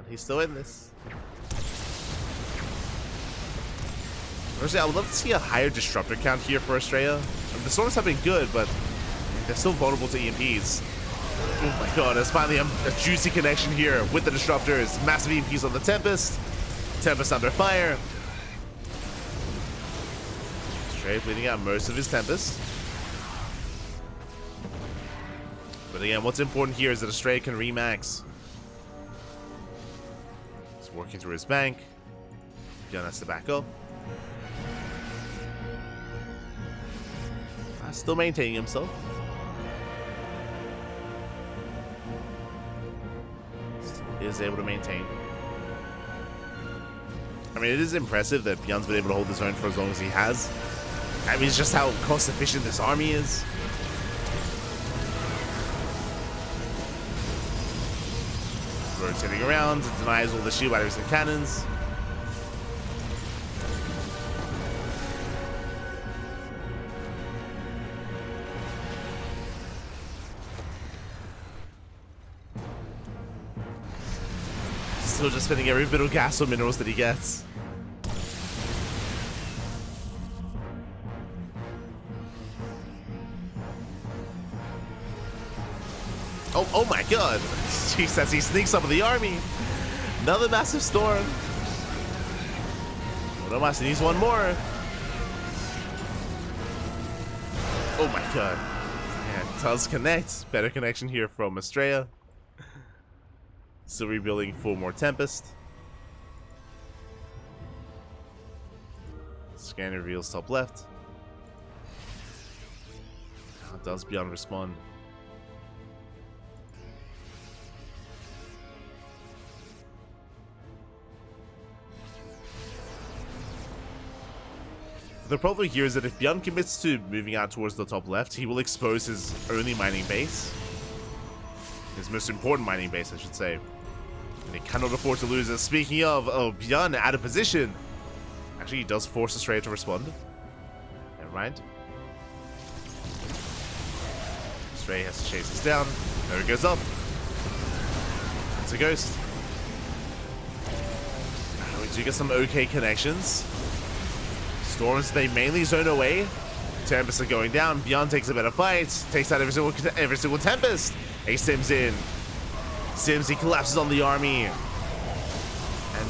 He's still in this. Honestly, I would love to see a higher disruptor count here for Astrea. The storms have been good, but they're still vulnerable to EMPs. Oh my god, there's finally a juicy connection here with the disruptors. Massive EMPs on the Tempest. Tempest under fire. Astrea bleeding out most of his Tempest. But again, what's important here is that Astrea can remax. He's working through his bank. ByuN has to back up. Still maintaining himself. Is able to maintain. I mean, it is impressive that ByuN's been able to hold his own for as long as he has. I mean, it's just how cost efficient this army is. Rotating around, denies all the shield batteries and cannons. Still just spending every bit of gas or minerals that he gets. Oh my god. Jeez, as he sneaks up with the army. Another massive storm. Romas needs one more. Oh my god. Yeah, it does connect. Better connection here from Astrea. Still rebuilding 4 more Tempest. Scan reveals top left. How does ByuN respond? The problem here is that if ByuN commits to moving out towards the top left, he will expose his only mining base. His most important mining base, I should say. And he cannot afford to lose it. Speaking of, ByuN out of position. Actually, he does force Astrea to respond. Never mind. Astrea has to chase this down. There he goes up. It's a ghost. We do get some okay connections. Storms, they mainly zone away. Tempest are going down. ByuN takes a better fight. Takes out every single Tempest. A Sims in. Sims, he collapses on the army. And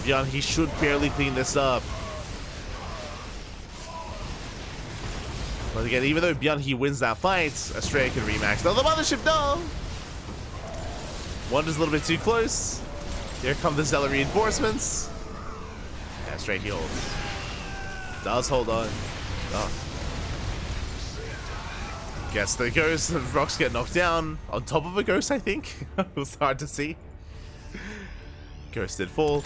ByuN, he should barely clean this up. But again, even though ByuN, he wins that fight, Astrea can remax. Now the mothership, no! One is a little bit too close. Here come the Zealot reinforcements. Yeah, Astrea, he holds. Does hold on. Oh. Guess the ghost, the rocks get knocked down. On top of a ghost, I think. It was hard to see. Ghost did fall.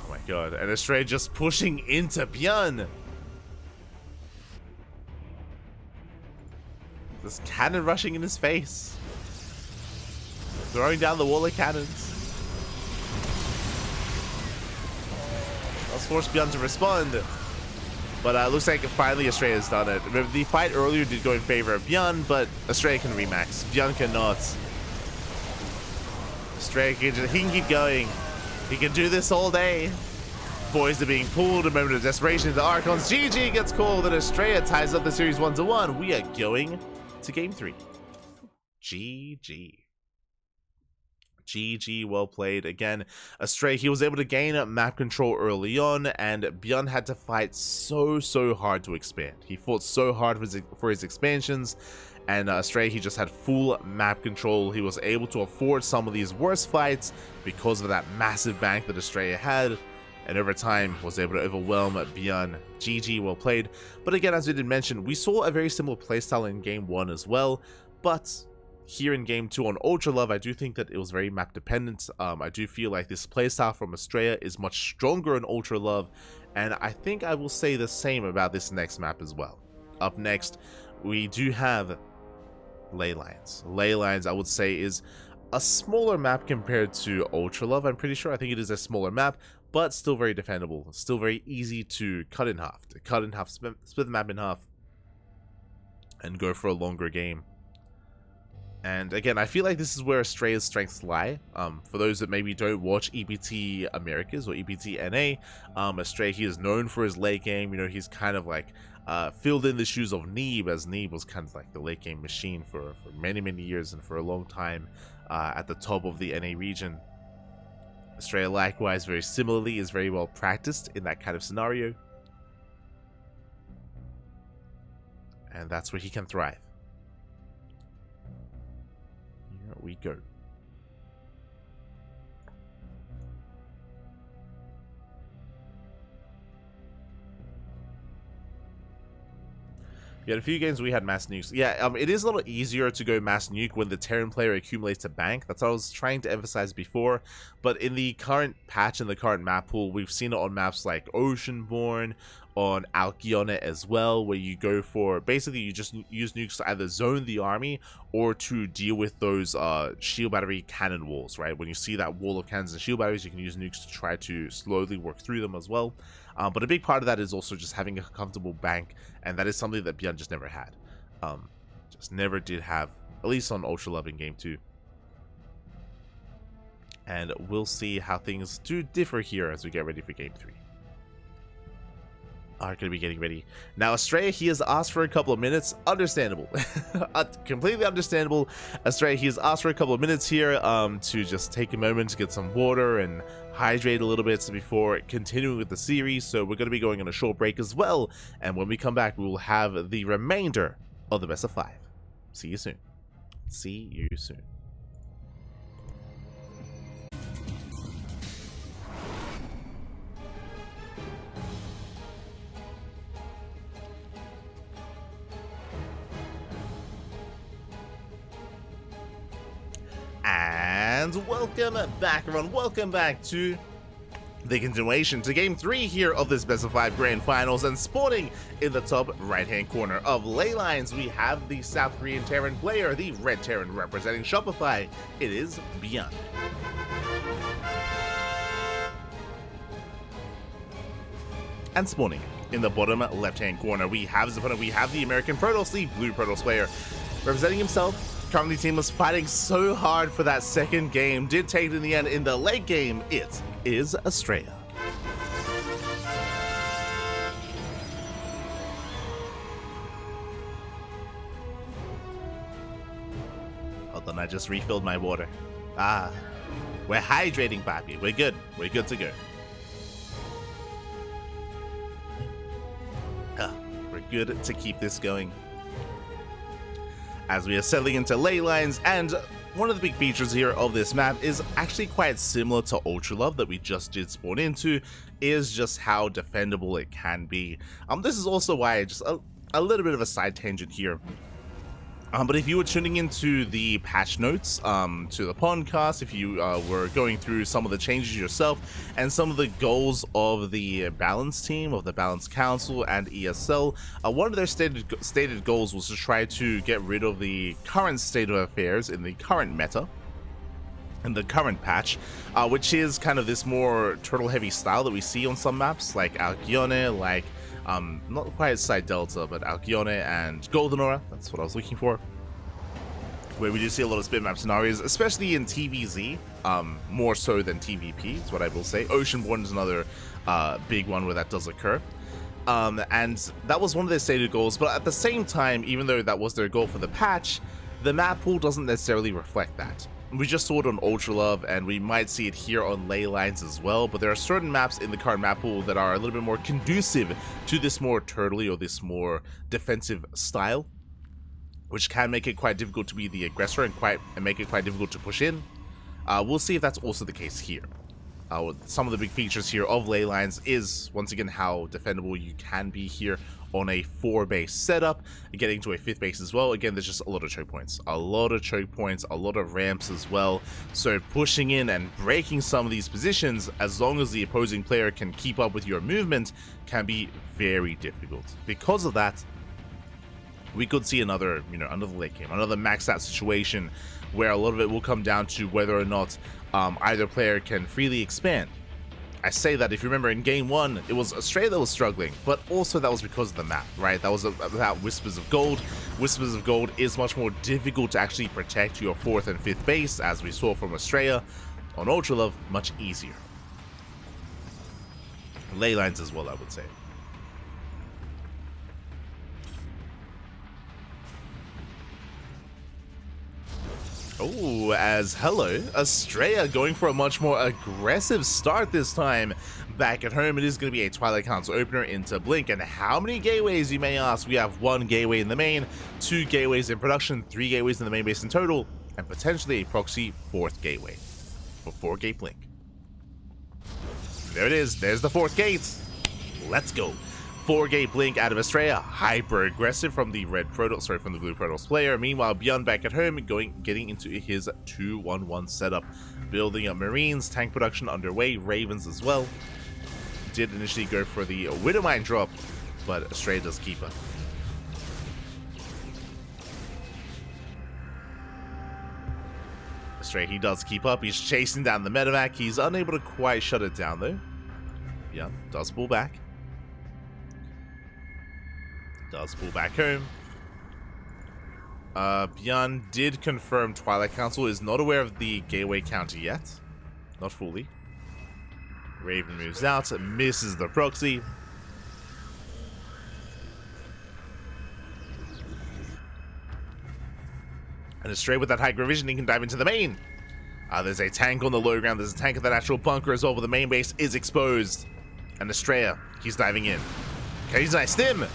Oh my god. And Astrea just pushing into ByuN. This cannon rushing in his face. Throwing down the wall of cannons. Let's force ByuN to respond. But looks like finally Astrea has done it. Remember, the fight earlier did go in favor of ByuN, but Astrea can remax. ByuN cannot. Astrea he can keep going. He can do this all day. Boys are being pulled. A moment of desperation. The Archons. GG gets called, and Astrea ties up the series 1-1. We are going to game 3. GG. GG, well played. Again, Astrea, he was able to gain map control early on, and ByuN had to fight so hard to expand. He fought so hard for his expansions, and Astrea, he just had full map control. He was able to afford some of these worst fights because of that massive bank that Astrea had, and over time was able to overwhelm ByuN. GG, well played. But again, as we did mention, we saw a very similar playstyle in game 1 as well, but here in game 2 on Ultra Love, I do think that it was very map dependent. I do feel like this playstyle from Astrea is much stronger in Ultra Love, and I think I will say the same about this next map as well. Up next, we do have Ley Lines. Ley Lines, I would say, is a smaller map compared to Ultra Love. I'm pretty sure. I think it is a smaller map, but still very defendable. Still very easy to cut in half. Split the map in half, and go for a longer game. And again, I feel like this is where Astrea's strengths lie. For those that maybe don't watch EPT Americas or EPT NA, Astrea, he is known for his late game. You know, he's kind of like filled in the shoes of Neeb, as Neeb was kind of like the late game machine for many, many years and for a long time at the top of the NA region. Astrea, likewise, very similarly, is very well practiced in that kind of scenario. And that's where he can thrive. Here we go. We had a few games where we had mass nukes. Yeah, it is a little easier to go mass nuke when the Terran player accumulates a bank. That's what I was trying to emphasize before. But in the current patch and the current map pool, we've seen it on maps like Oceanborn, on Alcyone as well, where you go for, basically you just use nukes to either zone the army or to deal with those shield battery cannon walls, right? When you see that wall of cannons and shield batteries, you can use nukes to try to slowly work through them as well. But a big part of that is also just having a comfortable bank, and that is something that ByuN just never had. Just never did have, at least on Ultra Love in Game 2. And we'll see how things do differ here as we get ready for Game 3. Are going to be getting ready. Now, Astrea, he has asked for a couple of minutes. Understandable. Completely understandable. Astrea, he has asked for a couple of minutes here to just take a moment to get some water and hydrate a little bit before continuing with the series. So we're going to be going on a short break as well. And when we come back, we will have the remainder of the best of 5. See you soon. See you soon. And welcome back, everyone. Welcome back to the continuation to Game 3 here of this Best of 5 Grand Finals. And spawning in the top right-hand corner of ley lines, we have the South Korean Terran player, the Red Terran representing Shopify. It is ByuN. And spawning in the bottom left-hand corner, we have his opponent. We have the American Protoss, the Blue Protoss player, representing himself. Currently, team was fighting so hard for that second game. Did take it in the end. In the late game, it is Astrea. Hold on, I just refilled my water. We're hydrating, Papi. We're good. We're good to go. We're good to keep this going. As we are settling into ley lines, and one of the big features here of this map is actually quite similar to Ultra Love that we just did spawn into, is just how defendable it can be. This is also why, just a little bit of a side tangent here. But if you were tuning into the patch notes to the podcast, if you were going through some of the changes yourself and some of the goals of the Balance team, of the Balance Council and ESL, one of their stated goals was to try to get rid of the current state of affairs in the current meta, in the current patch, which is kind of this more turtle-heavy style that we see on some maps, like Alcyone, like not quite Side Delta, but Alcyone and Golden Aura. That's what I was looking for. Where we do see a lot of split map scenarios, especially in TvZ, more so than TvP, is what I will say. Oceanborn is another big one where that does occur. And that was one of their stated goals, but at the same time, even though that was their goal for the patch, the map pool doesn't necessarily reflect that. We just saw it on Ultra Love, and we might see it here on ley lines as well, but there are certain maps in the current map pool that are a little bit more conducive to this more turtley or this more defensive style, which can make it quite difficult to be the aggressor and make it quite difficult to push in. We'll see if that's also the case here. Some of the big features here of ley lines is, once again, how defendable you can be here on a 4-base setup, getting to a 5th base as well. Again, there's just a lot of choke points, a lot of ramps as well. So pushing in and breaking some of these positions, as long as the opposing player can keep up with your movement, can be very difficult. Because of that, we could see another late game, another maxed out situation where a lot of it will come down to whether or not either player can freely expand I say that, if you remember, in game 1, it was Astrea that was struggling, but also that was because of the map, right? That was about Whispers of Gold. Whispers of Gold is much more difficult to actually protect your 4th and 5th base, as we saw from Astrea. On Ultra Love, much easier. Ley lines as well, I would say. Oh, as hello, Astrea going for a much more aggressive start this time. Back at home, it is going to be a Twilight Council opener into Blink. And how many gateways, you may ask? We have 1 gateway in the main, 2 gateways in production, 3 gateways in the main base in total, and potentially a proxy 4th gateway for 4-gate Blink. There it is. There's the 4th gate. Let's go. 4-gate Blink out of Astrea, hyper aggressive from the red Protoss, sorry, from the blue Protoss player. Meanwhile, ByuN back at home, getting into his 2-1-1 setup, building up Marines, tank production underway, Ravens as well. Did initially go for the Widowmine drop, but Astrea does keep it. Astrea, he does keep up. He's chasing down the medevac. He's unable to quite shut it down though. ByuN does pull back. Does pull back home. ByuN did confirm Twilight Council is not aware of the gateway counter yet. Not fully. Raven moves out, misses the proxy. And Astrea with that high vision, he can dive into the main. There's a tank on the low ground. There's a tank at the natural bunker as well, but the main base is exposed. And Astrea, he's diving in. Okay, he's nice. Stim!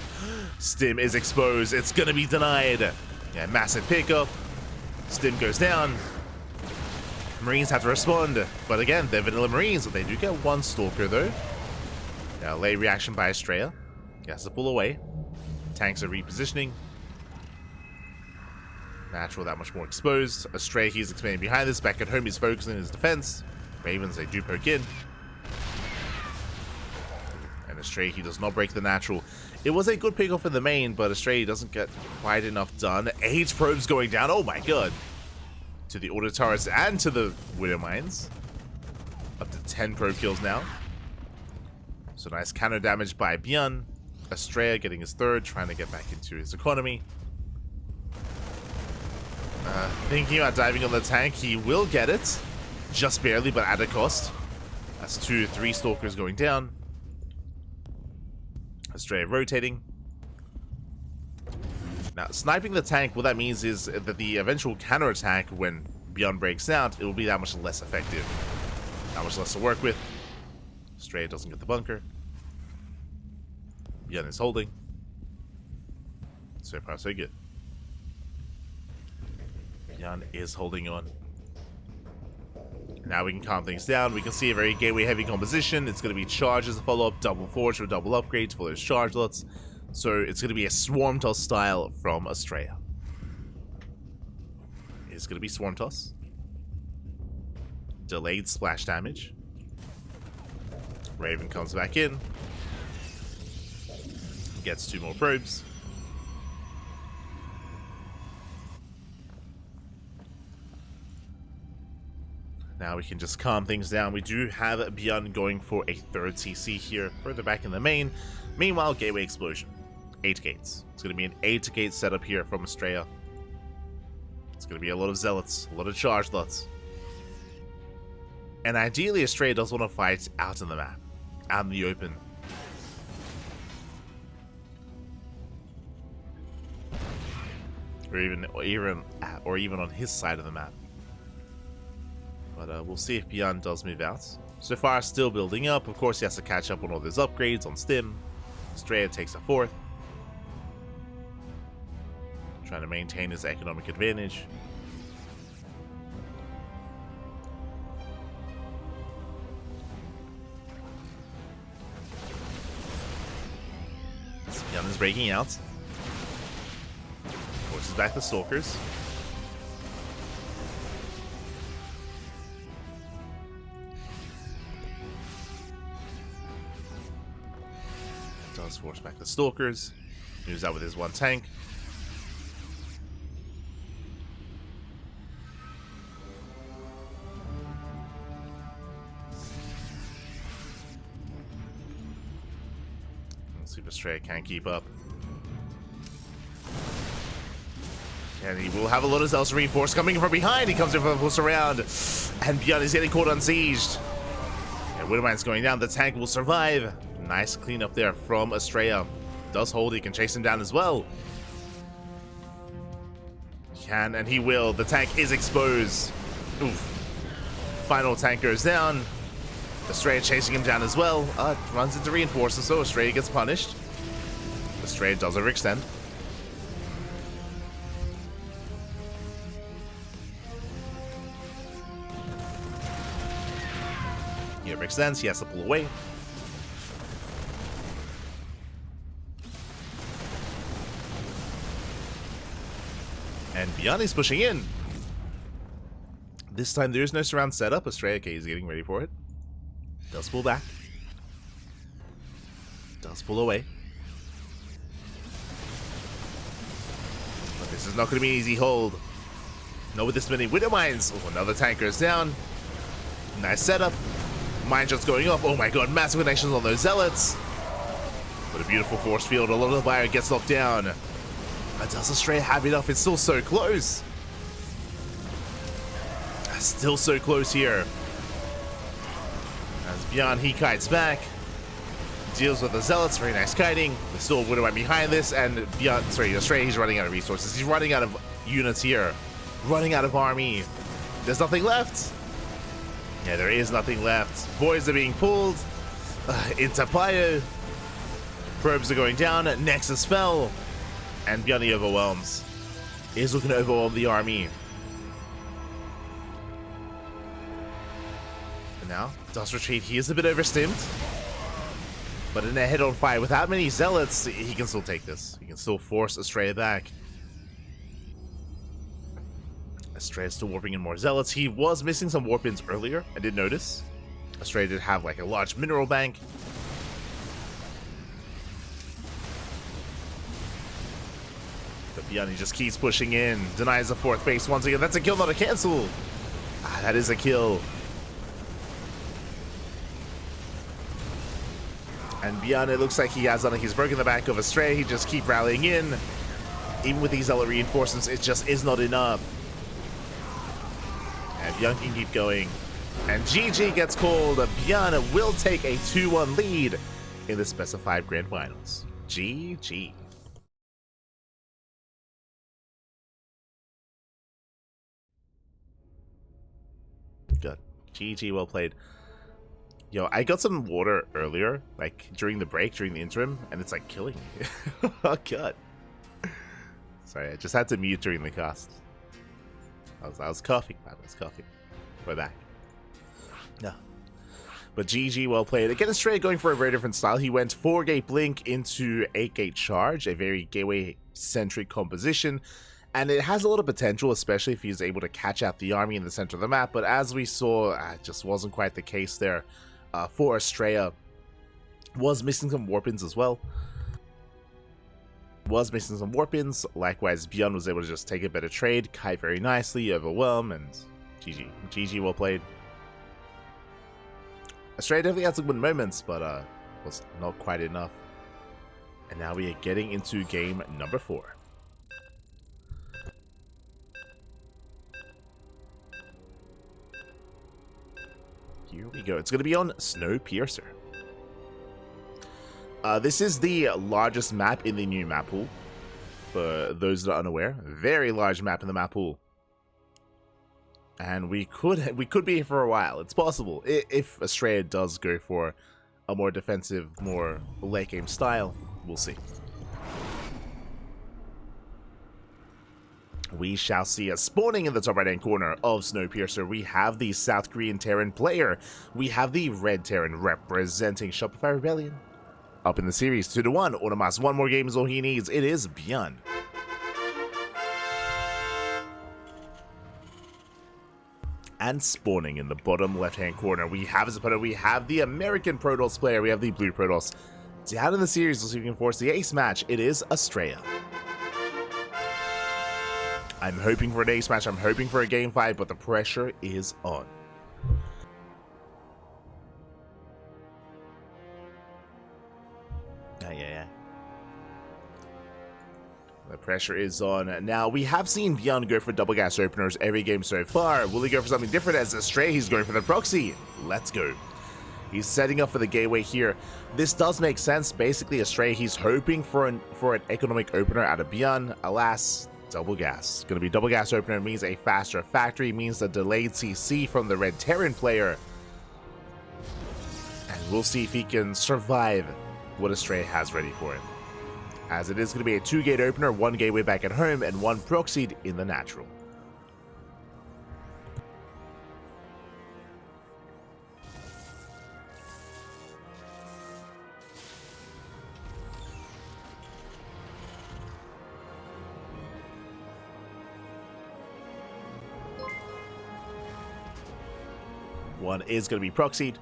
Stim is exposed. It's gonna be denied. Yeah, massive pickup. Stim goes down. Marines have to respond. But again, they're vanilla Marines. They do get 1 Stalker though. Now, late reaction by Astrea. He has to pull away. Tanks are repositioning. Natural that much more exposed. Astrea, he's expanding behind this. Back at home, he's focusing his defense. Ravens, they do poke in. And Astrea, he does not break the natural. It was a good pickoff in the main, but Astrea doesn't get quite enough done. 8 probes going down. Oh my god. To the auto turrets and to the Widow Mines. Up to 10 probe kills now. So nice counter damage by ByuN. Astrea getting his 3rd, trying to get back into his economy. Thinking about diving on the tank. He will get it. Just barely, but at a cost. That's 3 Stalkers going down. Astrea rotating. Now, sniping the tank, what that means is that the eventual counterattack, when ByuN breaks out, it will be that much less effective. That much less to work with. Astrea doesn't get the bunker. ByuN is holding. So far, so good. ByuN is holding on. Now we can calm things down. We can see a very gateway heavy composition. It's going to be charges to follow up, double forge or double upgrades for those charge lots. So it's going to be a swarm toss style from Astrea. It's going to be swarm toss. Delayed splash damage. Raven comes back in. Gets 2 more probes. Now we can just calm things down. We do have ByuN going for a 3rd CC here, further back in the main. Meanwhile, gateway explosion. 8 gates. It's going to be an 8-gate setup here from Astrea. It's going to be a lot of zealots, a lot of charge lots. And ideally, Astrea does want to fight out in the map, out in the open. Or even on his side of the map. But we'll see if ByuN does move out. So far, still building up. Of course, he has to catch up on all those upgrades on Stim. Astrea takes a 4th. Trying to maintain his economic advantage. ByuN is breaking out. Forces back the Stalkers. Does force back the Stalkers. Moves out with his 1 tank. See if Astrea can keep up. And he will have a lot of Zealous reinforce coming from behind. He comes in for a push around. And ByuN is getting caught unsieged. And Widowmine's going down. The tank will survive. Nice cleanup there from Astrea. Does hold. He can chase him down as well. Can, and he will. The tank is exposed. Oof. Final tank goes down. Astrea chasing him down as well. Runs into reinforcers, so Astrea gets punished. Astrea does overextend. He overextends. He has to pull away. And ByuN is pushing in. This time there is no surround setup. Astrea, okay, he's getting ready for it. Does pull back. Does pull away. But this is not going to be an easy hold. Not with this many Widow Mines. Oh, another tank goes down. Nice setup. Mine shots going off. Oh my god, massive connections on those Zealots. What a beautiful force field. A lot of the ByuN gets knocked down. Does Astrea have enough? It's still so close. Still so close here. As ByuN, he kites back. Deals with the Zealots. Very nice kiting. There's still a Widow Mine behind this. And ByuN, sorry, Astrea, he's running out of resources. He's running out of units here. Running out of army. There's nothing left. Yeah, there is nothing left. Boys are being pulled into Pyro. Probes are going down. Nexus fell. And ByuN overwhelms. Is looking to overwhelm the army. And now, does retreat. He is a bit overstimmed. But in a head-on fight, without many Zealots, he can still take this. He can still force Astrea back. Astrea is still warping in more Zealots. He was missing some warp-ins earlier. I did notice. Astrea did have like a large mineral bank. But ByuN, he just keeps pushing in. Denies the fourth base once again. That's a kill, not a cancel. That is a kill. And ByuN, it looks like he has on it. He's broken the back of Astrea. He just keep rallying in. Even with these Zealot reinforcements, it just is not enough. And ByuN can keep going. And GG gets called. ByuN will take a 2-1 lead in the specified grand finals. GG. Good. GG, well played. Yo, I got some water earlier, like during the break, during the interim, and it's like killing me. Oh god. Sorry, I just had to mute during the cast. I was coughing, man. I was coughing. We're back. No. But GG, well played. Again, Astrea going for a very different style. He went 4-gate blink into 8-gate charge, a very gateway-centric composition. And it has a lot of potential, especially if he's able to catch out the army in the center of the map. But as we saw, it just wasn't quite the case there for Astrea. Was missing some warp-ins as well. Likewise, ByuN was able to just take a better trade, kite very nicely, overwhelm, and GG. GG, well played. Astrea definitely had some good moments, but was not quite enough. And now we are getting into game number 4. Here we go. It's going to be on Snowpiercer. This is the largest map in the new map pool. For those that are unaware, very large map in the map pool. And we could be here for a while. It's possible if Astrea does go for a more defensive, more late game style. We'll see. We shall see us spawning in the top right-hand corner of Snowpiercer. We have the South Korean Terran player. We have the Red Terran representing Shopify Rebellion. Up in the series, 2-1. Automas, one more game is all he needs. It is ByuN. And spawning in the bottom left-hand corner, we have his opponent. We have the American Protoss player. We have the Blue Protoss. Down in the series, we'll see if we can force the ace match. It is Astrea. I'm hoping for an ace match. I'm hoping for a game 5, but the pressure is on. Yeah. The pressure is on. Now, we have seen ByuN go for double gas openers every game so far. Will he go for something different? As Astrea, he's going for the proxy. Let's go. He's setting up for the gateway here. This does make sense. Basically, Astrea, he's hoping for an economic opener out of ByuN. Alas, double gas. Going to be double gas opener means a faster factory, means a delayed CC from the Red Terran player. And we'll see if he can survive what Astrea has ready for him. As it is going to be a 2-gate opener, 1 gateway back at home, and 1 proxied in the natural. One is going to be proxied.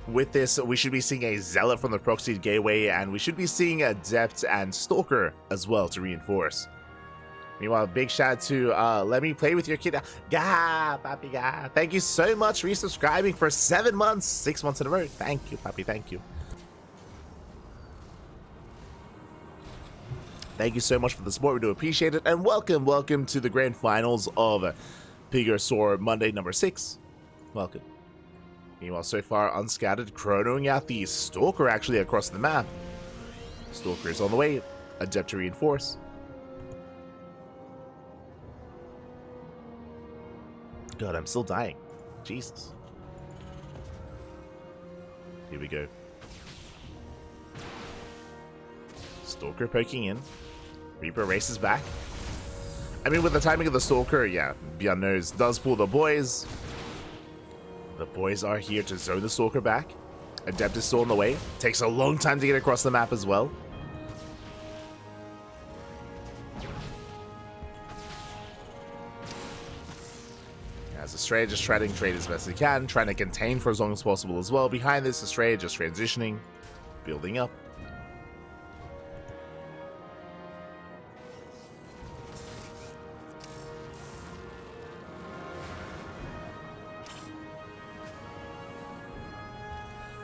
With this, we should be seeing a Zealot from the proxied gateway, and we should be seeing Adept and Stalker as well to reinforce. Meanwhile, big shout out to Let Me Play With Your Kid. Gah, Papi, gah. Thank you so much for resubscribing for 7 months, 6 months in a row. Thank you, Papi, thank you. Thank you so much for the support. We do appreciate it. And welcome to the grand finals of PiGosaur Monday number 6. Welcome. Meanwhile, so far, unscattered, chronoing out the Stalker actually across the map. Stalker is on the way. Adept to reinforce. God, I'm still dying. Jesus. Here we go. Stalker poking in. Reaper races back. I mean, with the timing of the Stalker, yeah, ByuN knows, does pull the boys. The boys are here to zone the Stalker back. Adept is still on the way. Takes a long time to get across the map as well. As Astrea just trying to trade as best he can, trying to contain for as long as possible as well. Behind this, Astrea just transitioning, building up.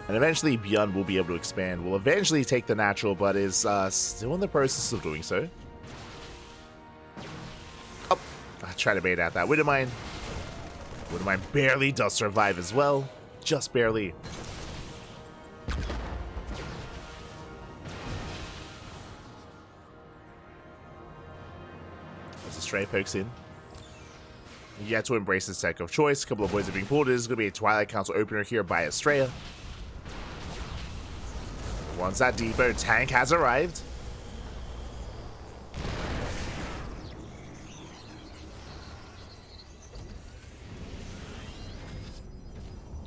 And eventually ByuN will be able to expand, will eventually take the natural, but is still in the process of doing so. Oh, I tried to bait out that Widowmine. Widowmine barely does survive as well, just barely. As Astrea pokes in. Yet to embrace his tech of choice. A couple of boys are being pulled. It is going to be a Twilight Council opener here by Astrea. Once that depot tank has arrived.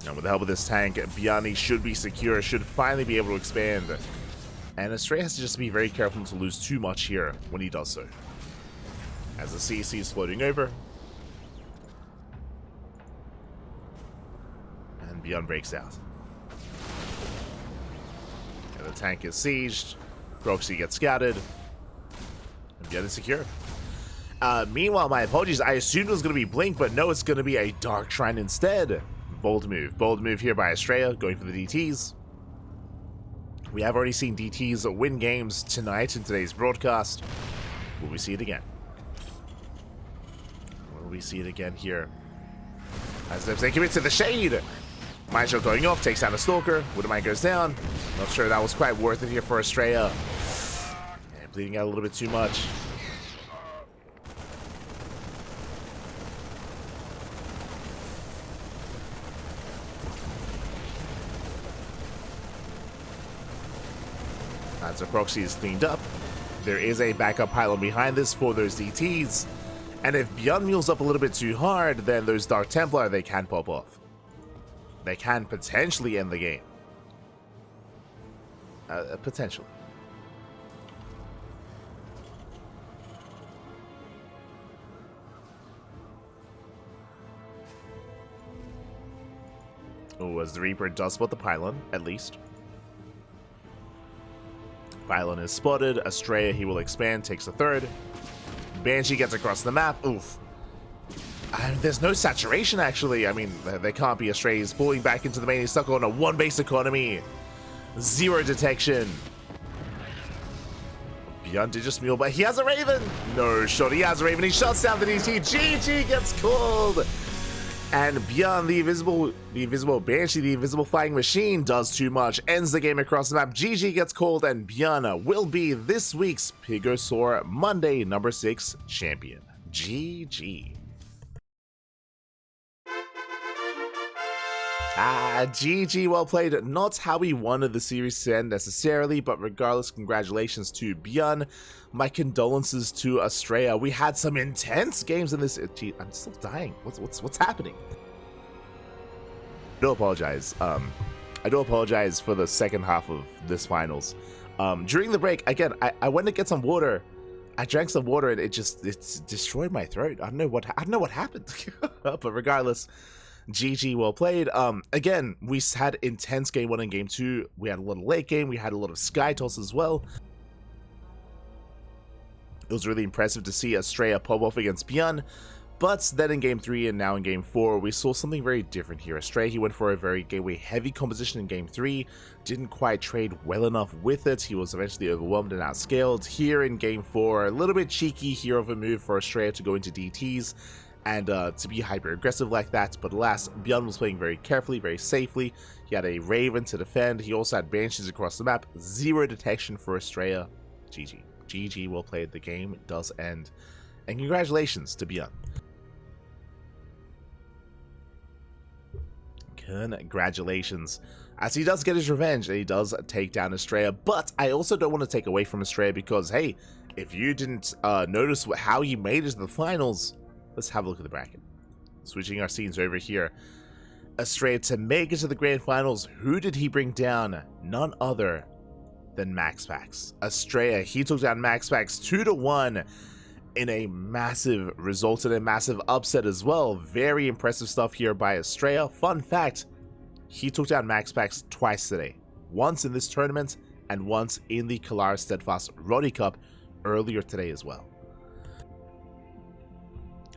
And with the help of this tank, ByuN should be secure, should finally be able to expand. And Astrea has to just be very careful not to lose too much here when he does so. As the CC is floating over. And ByuN breaks out. The tank is sieged, proxy gets scouted, and ByuN is secure. Meanwhile, my apologies, I assumed it was going to be Blink, but no, it's going to be a Dark Shrine instead. Bold move here by Astrea, going for the DTs. We have already seen DTs win games tonight in today's broadcast. Will we see it again? Will we see it again here? As if they commit to the shade. Mind Shell going off, takes down a Stalker. Widowmine goes down. Not sure that was quite worth it here for Astrea. And bleeding out a little bit too much. As the proxy is cleaned up, there is a backup pylon behind this for those DTs. And if ByuN mules up a little bit too hard, then those Dark Templar, they can pop off. They can potentially end the game. Potentially. Oh, as the Reaper does spot the pylon, at least. Pylon is spotted. Astrea, he will expand, takes a third. Banshee gets across the map. Oof. There's no saturation, actually. I mean, there can't be. Astrea pulling back into the main. He's stuck on a 1 base economy. 0 detection. ByuN did just mule, but he has a Raven. No shot, he has a Raven. He shuts down the DT. GG gets called. And ByuN, the invisible Banshee, the invisible flying machine, does too much. Ends the game across the map. GG gets called, and ByuN will be this week's PiGosaur Monday number 6 champion. GG. GG, well played. Not how we wanted the series to end necessarily, but regardless, congratulations to ByuN. My condolences to Astrea. We had some intense games in this. Gee, I'm still dying. What's happening? I do apologize. I do apologize for the second half of this finals. During the break, again, I went to get some water. I drank some water and it's destroyed my throat. I don't know what happened. But regardless, GG, well played. Again, we had intense game 1 and game 2. We had a little late game. We had a lot of sky toss as well. It was really impressive to see Astrea pop off against ByuN. But then in game 3 and now in game 4, we saw something very different here. Astrea, he went for a very gateway heavy composition in game 3. Didn't quite trade well enough with it. He was eventually overwhelmed and outscaled. Here in game 4, a little bit cheeky here of a move for Astrea to go into DTs. And to be hyper aggressive like that, but alas, ByuN was playing very carefully, very safely. He had a Raven to defend. He also had Banshees across the map. Zero detection for Astrea. GG. GG, well played. The game does end. And congratulations to ByuN. Congratulations. As he does get his revenge, and he does take down Astrea. But I also don't want to take away from Astrea because, hey, if you didn't notice how he made it to the finals, let's have a look at the bracket. Switching our scenes over here. Astrea to make it to the grand finals. Who did he bring down? None other than MaxPax. Astrea, he took down MaxPax 2-1 in a massive result and a massive upset as well. Very impressive stuff here by Astrea. Fun fact, he took down MaxPax twice today. Once in this tournament and once in the Kalara Steadfast Roddy Cup earlier today as well.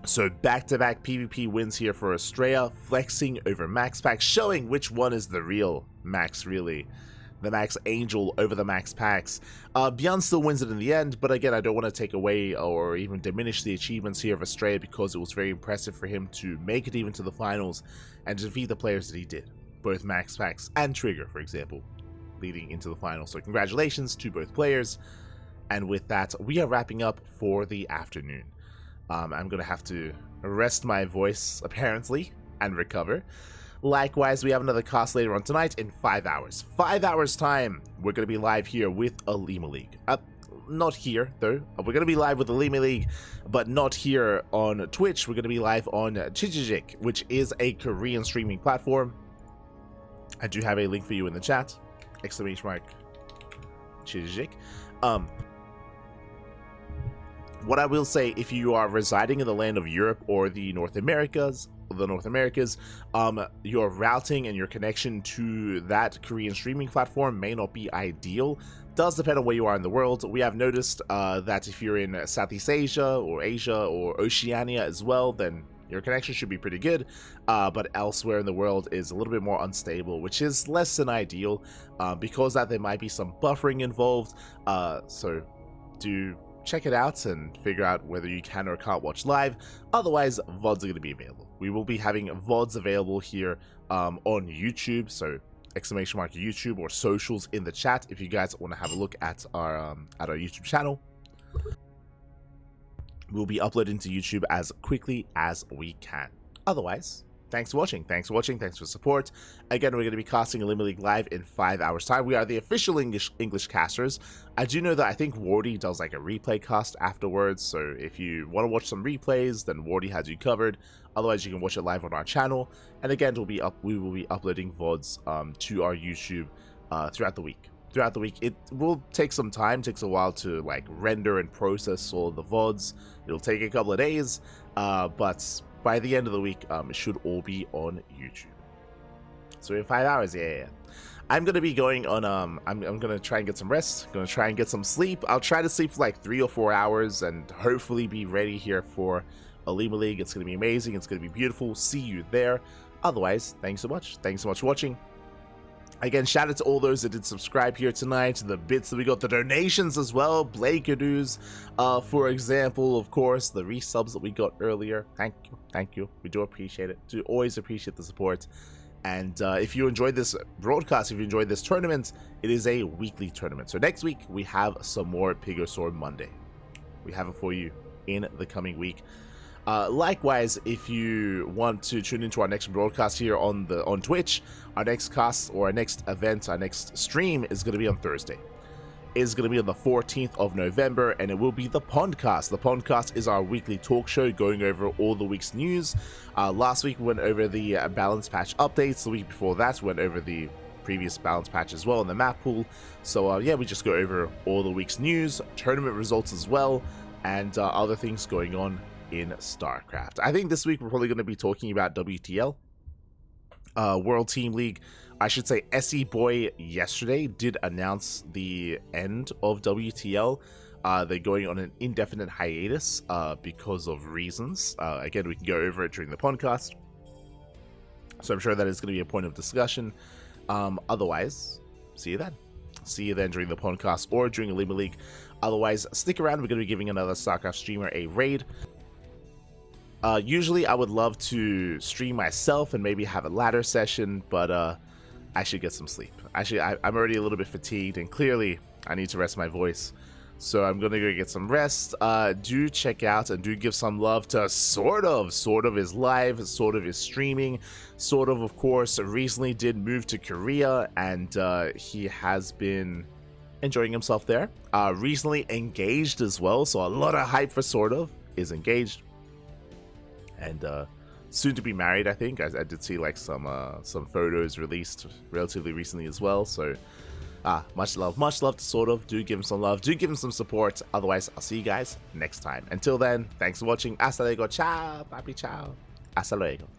So back-to-back PvP wins here for Astrea, flexing over MaxPax, showing which one is the real Max, really. The Max Angel over the MaxPax. ByuN still wins it in the end, but again, I don't want to take away or even diminish the achievements here of Astrea because it was very impressive for him to make it even to the finals and defeat the players that he did. Both MaxPax and Trigger, for example, leading into the finals. So congratulations to both players. And with that, we are wrapping up for the afternoon. I'm going to have to rest my voice, apparently, and recover. Likewise, we have another cast later on tonight in 5 hours. 5 hours time, we're going to be live here with Alima League. Not here, though. We're going to be live with Alima League, but not here on Twitch. We're going to be live on Chijijik, which is a Korean streaming platform. I do have a link for you in the chat. Exclamation mark Chijijik. What I will say, if you are residing in the land of Europe or the North Americas, your routing and your connection to that Korean streaming platform may not be ideal. Does depend on where you are in the world. We have noticed that if you're in Southeast Asia or Oceania as well, then your connection should be pretty good, but elsewhere in the world is a little bit more unstable, which is less than ideal. Because that there might be some buffering involved, so do check it out and figure out whether you can or can't watch live. Otherwise, VODs are going to be available. We will be having VODs available here on YouTube, so exclamation mark YouTube or socials in the chat if you guys want to have a look at our YouTube channel. We'll be uploading to YouTube as quickly as we can. Otherwise, thanks for watching. Thanks for support. Again, we're going to be casting Alima League live in 5 hours time. We are the official English casters. I do know that I think Wardy does like a replay cast afterwards, so if you want to watch some replays, then Wardy has you covered. Otherwise, you can watch it live on our channel. And again, we will be uploading VODs to our YouTube throughout the week. It will take some time, takes a while to like render and process all the VODs. It'll take a couple of days, but by the end of the week, it should all be on YouTube. So in 5 hours, yeah. I'm gonna be going on. I'm gonna try and get some rest. Gonna try and get some sleep. I'll try to sleep for like 3 or 4 hours and hopefully be ready here for Alima League. It's gonna be amazing. It's gonna be beautiful. See you there. Otherwise, thanks so much. Thanks so much for watching. Again, shout out to all those that did subscribe here tonight, the bits that we got, the donations as well, Blake Cadu's, for example, of course, the resubs that we got earlier. Thank you, we do appreciate it, do always appreciate the support. And if you enjoyed this broadcast, if you enjoyed this tournament, it is a weekly tournament. So next week, we have some more PiGosaur Monday. We have it for you in the coming week. Likewise, if you want to tune into our next broadcast here on Twitch, our next cast or our next event, our next stream is going to be on Thursday. It's going to be on the 14th of November, and it will be the Pondcast. The Pondcast is our weekly talk show going over all the week's news. Last week we went over the balance patch updates. The week before that we went over the previous balance patch as well in the map pool. So yeah, we just go over all the week's news, tournament results as well, and other things going on in StarCraft. I think this week we're probably going to be talking about WTL, World Team League. I should say SE Boy yesterday did announce the end of WTL. They're going on an indefinite hiatus because of reasons. Again, we can go over it during the podcast, so I'm sure that is going to be a point of discussion. Otherwise, see you then. See you then during the podcast or during a Lima League. Otherwise, stick around. We're going to be giving another StarCraft streamer a raid. Usually I would love to stream myself and maybe have a ladder session, but I should get some sleep. Actually, I'm already a little bit fatigued, and clearly I need to rest my voice. So I'm gonna go get some rest. Do check out and do give some love to Sort of. Sort of is live, Sort of is streaming. Sort of course, recently did move to Korea, and he has been enjoying himself there. Recently engaged as well, so a lot of hype for Sort of. Is engaged. And soon to be married, I think. I did see like some photos released relatively recently as well. So much love to Sort of. Do give him some love, do give him some support. Otherwise, I'll see you guys next time. Until then, thanks for watching. Hasta luego, ciao, papi, ciao. Hasta luego.